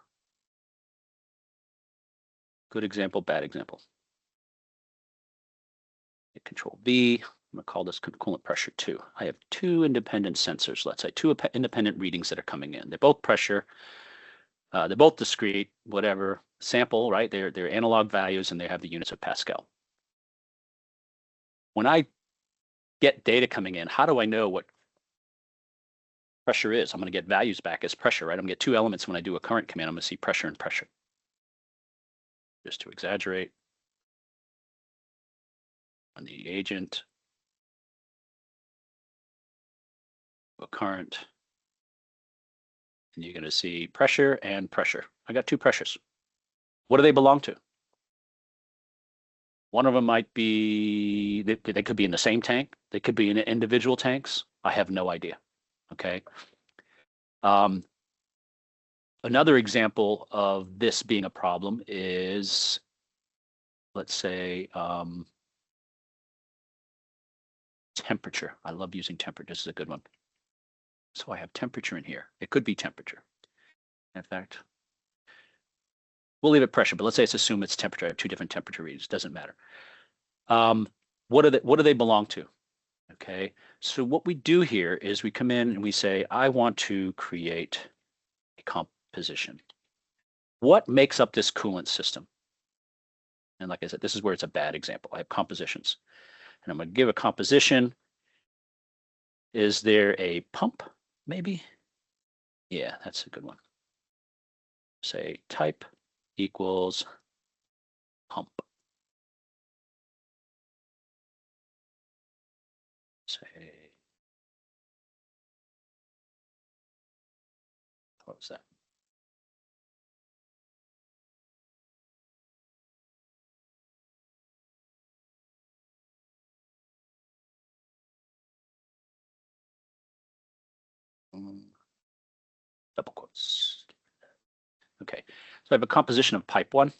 Good example, bad example. Hit Control V. I'm going to call this coolant pressure 2. I have 2 independent sensors, let's say 2 independent readings that are coming in. They're both pressure. They're both discrete, whatever. Sample, right? They're analog values and they have the units of Pascal. When I get data coming in, how do I know what pressure is? I'm going to get values back as pressure, right? I'm going to get 2 elements when I do a current command. I'm going to see pressure and pressure. Just to exaggerate. On the agent, a current, and you're going to see pressure and pressure. I got 2 pressures. What do they belong to? One of them might be, they could be in the same tank. They could be in individual tanks. I have no idea. Okay. Another example of this being a problem is, let's say, temperature. I love using temperature. This is a good one. So I have temperature in here. It could be temperature. In fact, we'll leave it pressure, but let's say it's assume it's temperature. I have 2 different temperature readings. Doesn't matter. what do they belong to? Okay, so what we do here is we come in and we say, I want to create a composition. What makes up this coolant system? And like I said, this is where it's a bad example. I have compositions, and I'm going to give a composition. Is there a pump, maybe? Yeah, that's a good one. Say type equals pump. Say, what was that? Double quotes. Okay, so I have a composition of pipe 1,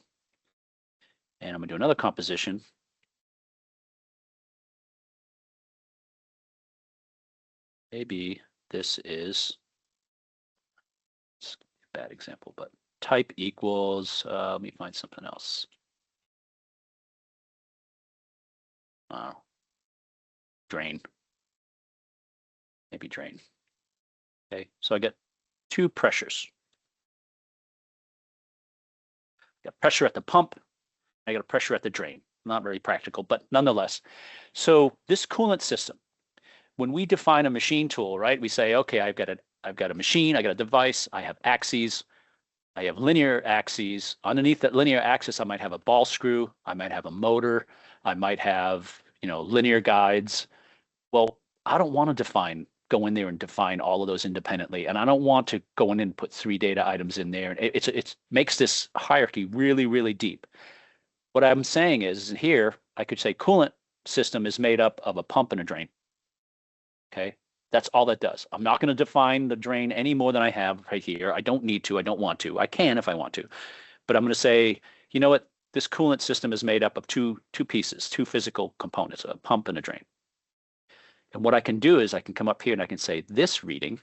and I'm going to do another composition. Maybe this is, it's a bad example, but type equals, let me find something else. Drain. Maybe drain. Okay, so I get 2 pressures. I got pressure at the pump, I got a pressure at the drain. Not very practical, but nonetheless. So this coolant system, when we define a machine tool, right, we say, okay, I've got a machine, I got a device, I have axes, I have linear axes. Underneath that linear axis, I might have a ball screw, I might have a motor, I might have, linear guides. Well, I don't want to go in there and define all of those independently, and I don't want to go in and put 3 data items in there. It makes this hierarchy really, really deep. What I'm saying is here, I could say coolant system is made up of a pump and a drain. Okay, that's all that does. I'm not going to define the drain any more than I have right here. I don't need to. I don't want to. I can if I want to. But I'm going to say, you know what? This coolant system is made up of two pieces, 2 physical components, a pump and a drain. And what I can do is I can come up here and I can say this reading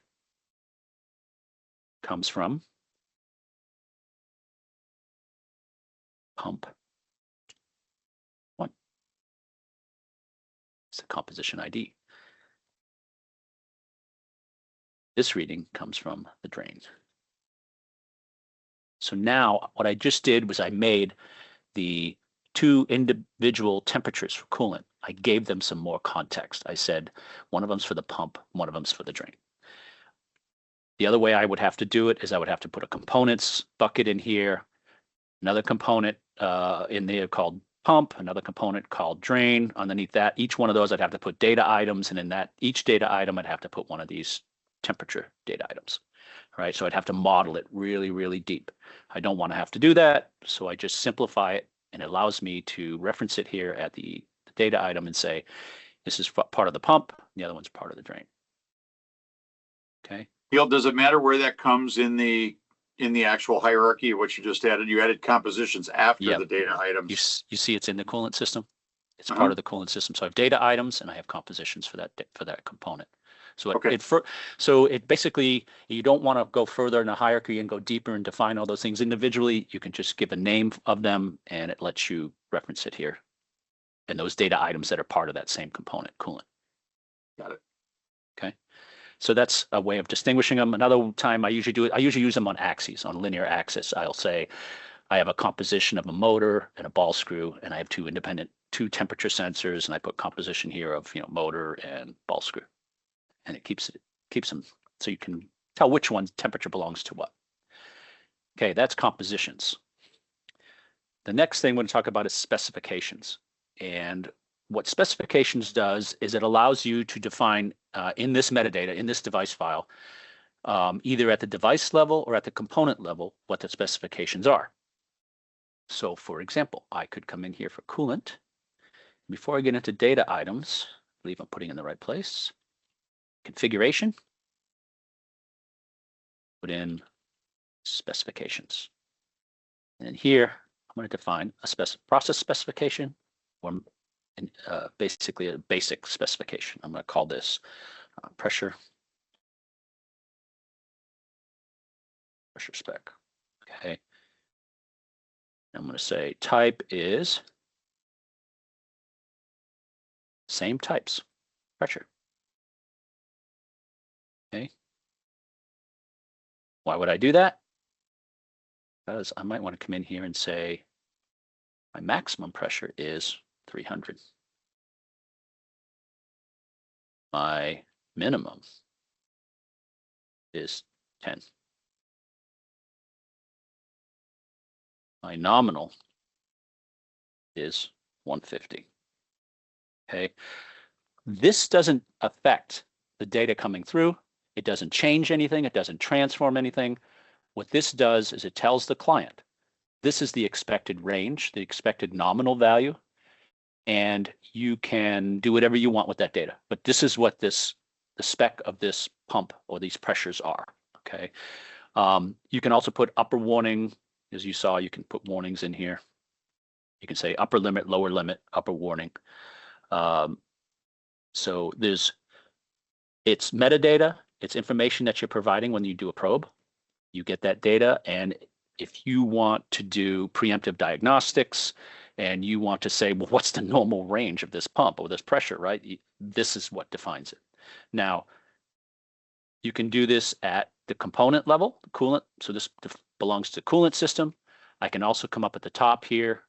comes from pump 1. It's the composition ID. This reading comes from the drain. So now what I just did was I made the 2 individual temperatures for coolant. I gave them some more context. I said one of them's for the pump, one of them's for the drain. The other way I would have to do it is I would have to put a components bucket in here, another component in there called pump, another component called drain. Underneath that, each one of those I'd have to put data items, and in that each data item I'd have to put one of these temperature data items. Right, so I'd have to model it really, really deep. I don't want to have to do that, so I just simplify it, and it allows me to reference it here at the data item and say, this is part of the pump, the other one's part of the drain. Okay. Neil, does it matter where that comes in the actual hierarchy of what you just added? You added compositions after the data items. You see it's in the coolant system. It's part of the coolant system. So I have data items and I have compositions for that component. So it basically, you don't want to go further in the hierarchy and go deeper and define all those things individually. You can just give a name of them and it lets you reference it here. And those data items that are part of that same component, coolant. Got it. Okay. So that's a way of distinguishing them. Another time I usually use them on axes, on linear axis. I'll say I have a composition of a motor and a ball screw, and I have 2 temperature sensors, and I put composition here of motor and ball screw. And it keeps them so you can tell which one temperature belongs to what. Okay, that's compositions. The next thing we're going to talk about is specifications. And what specifications does is it allows you to define in this metadata, in this device file, either at the device level or at the component level, what the specifications are. So for example, I could come in here for coolant. Before I get into data items, I believe I'm putting in the right place. Configuration, put in specifications. And then here, I'm going to define a process specification, or basically a basic specification. I'm going to call this pressure spec. Okay. I'm going to say type is same types, pressure. Okay. Why would I do that? Because I might want to come in here and say my maximum pressure is 300. My minimum is 10. My nominal is 150. Okay. This doesn't affect the data coming through. It doesn't change anything. It doesn't transform anything. What this does is it tells the client, this is the expected range, the expected nominal value, and you can do whatever you want with that data. But this is what the spec of this pump or these pressures are. Okay. You can also put upper warning, as you saw, you can put warnings in here. You can say upper limit, lower limit, upper warning. So it's metadata, it's information that you're providing when you do a probe. You get that data, and if you want to do preemptive diagnostics and you want to say, well, what's the normal range of this pump or this pressure, right? This is what defines it. Now, you can do this at the component level, the coolant. So this belongs to coolant system. I can also come up at the top here,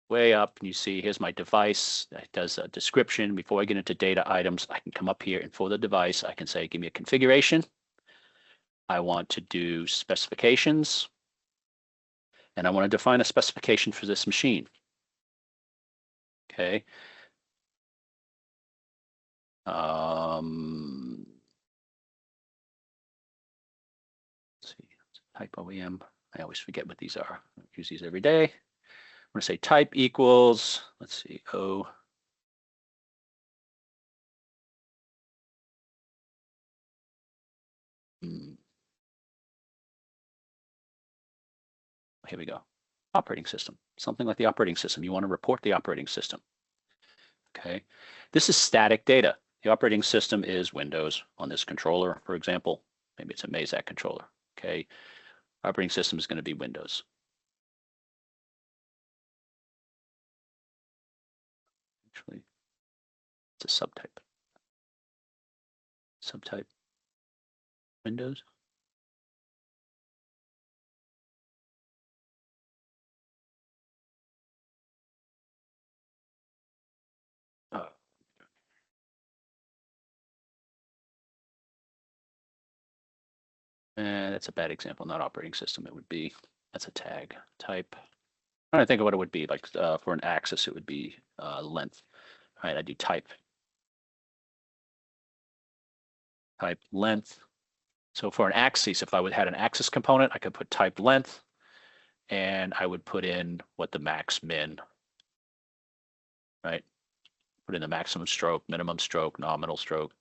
way up, and you see here's my device. It does a description. Before I get into data items, I can come up here, and for the device, I can say, give me a configuration. I want to do specifications, and I want to define a specification for this machine. Okay. Let's see, type OEM. I always forget what these are. I use these every day. I'm going to say type equals, let's see, O. Here we go. Operating system, something like the operating system. You want to report the operating system. Okay. This is static data. The operating system is Windows on this controller, for example. Maybe it's a Mazak controller. Okay. Operating system is going to be Windows. Actually, it's a subtype. Subtype Windows. And that's a bad example, not operating system. It would be, that's a tag type. I'm trying to think of what it would be like for an axis. It would be length. All right, I do type length. So for an axis, if I would had an axis component, I could put type length, and I would put in what the max min, right? Put in the maximum stroke, minimum stroke, nominal stroke.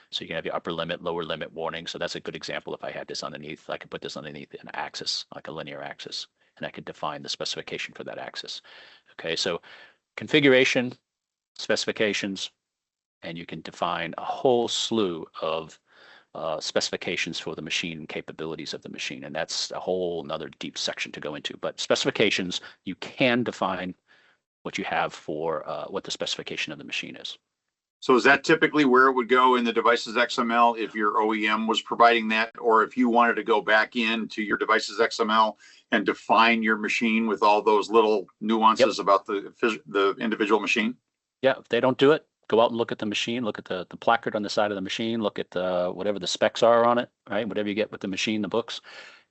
So you can have your upper limit, lower limit warning. So that's a good example. If I had this underneath, I could put this underneath an axis, like a linear axis, and I could define the specification for that axis. Okay, so configuration, specifications, and you can define a whole slew of specifications for the machine and capabilities of the machine. And that's a whole another deep section to go into. But specifications, you can define what you have for what the specification of the machine is. So is that typically where it would go in the device's XML if your OEM was providing that, or if you wanted to go back into your device's XML and define your machine with all those little nuances about the individual machine? Yeah, if they don't do it, go out and look at the machine, look at the placard on the side of the machine, look at whatever the specs are on it, right? Whatever you get with the machine, the books.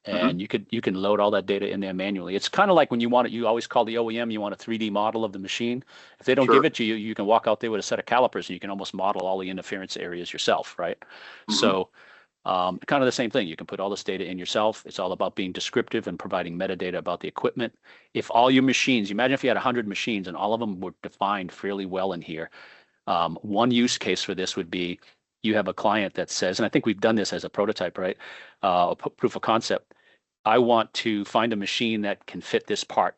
And you can load all that data in there manually. It's kind of like when you want it, you always call the OEM, you want a 3D model of the machine. If they don't give it to you, you can walk out there with a set of calipers and you can almost model all the interference areas yourself, right? So kind of the same thing. You can put all this data in yourself. It's all about being descriptive and providing metadata about the equipment. If all your machines, imagine if you had 100 machines and all of them were defined fairly well in here. One use case for this would be you have a client that says, and I think we've done this as a prototype, right? A proof of concept. I want to find a machine that can fit this part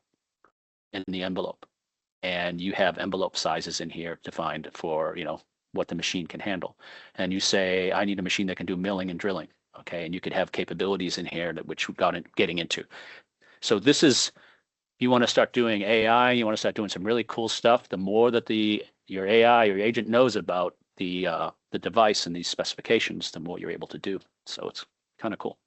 in the envelope. And you have envelope sizes in here defined for, what the machine can handle. And you say, I need a machine that can do milling and drilling. Okay. And you could have capabilities in here which we got getting into. So this is, you want to start doing AI, you want to start doing some really cool stuff. The more that the your AI or your agent knows about the device and these specifications, the more you're able to do. So it's kind of cool.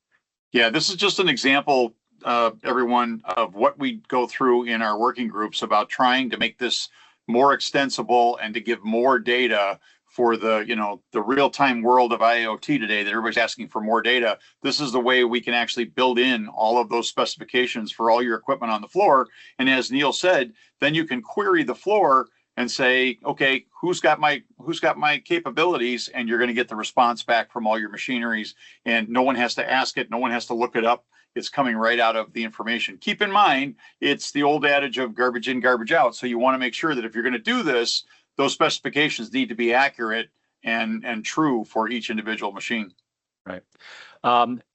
Yeah, this is just an example, everyone, of what we go through in our working groups about trying to make this more extensible and to give more data for the, the real-time world of IoT today that everybody's asking for more data. This is the way we can actually build in all of those specifications for all your equipment on the floor. And as Neil said, then you can query the floor and say, okay, who's got my capabilities, and you're going to get the response back from all your machineries, and no one has to ask it, no one has to look it up. It's coming right out of the information. Keep in mind, it's the old adage of garbage in, garbage out. So you want to make sure that if you're going to do this, those specifications need to be accurate and true for each individual machine. Right.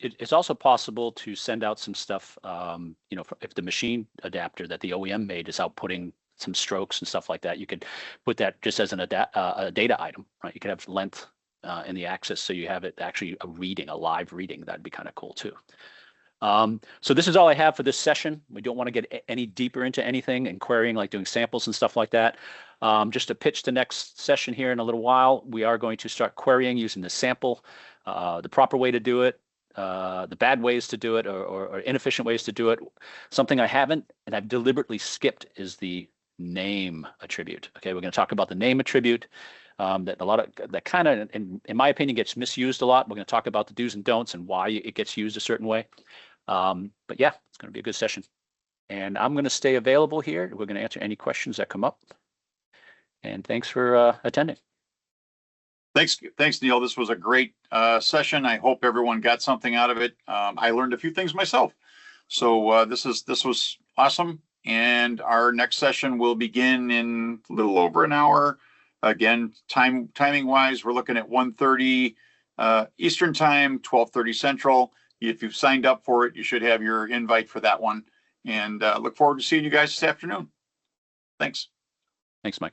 It's also possible to send out some stuff, if the machine adapter that the OEM made is outputting some strokes and stuff like that, you could put that just as a data item, right? You could have length in the axis, so you have it actually a live reading. That'd be kind of cool too. So this is all I have for this session. We don't want to get any deeper into anything and querying, like doing samples and stuff like that. Just to pitch the next session here in a little while, we are going to start querying using the sample, the proper way to do it, the bad ways to do it, or inefficient ways to do it. Something I haven't, and I've deliberately skipped, is the name attribute. Okay, we're going to talk about the name attribute. That kind of, in my opinion, gets misused a lot. We're going to talk about the do's and don'ts and why it gets used a certain way. But yeah, it's going to be a good session. And I'm going to stay available here. We're going to answer any questions that come up. And thanks for attending. Thanks, Neil. This was a great session. I hope everyone got something out of it. I learned a few things myself. So this was awesome. And our next session will begin in a little over an hour. Again, timing wise, we're looking at 1:30 Eastern time, 12:30 Central. If you've signed up for it, you should have your invite for that one. And look forward to seeing you guys this afternoon. Thanks. Thanks, Mike.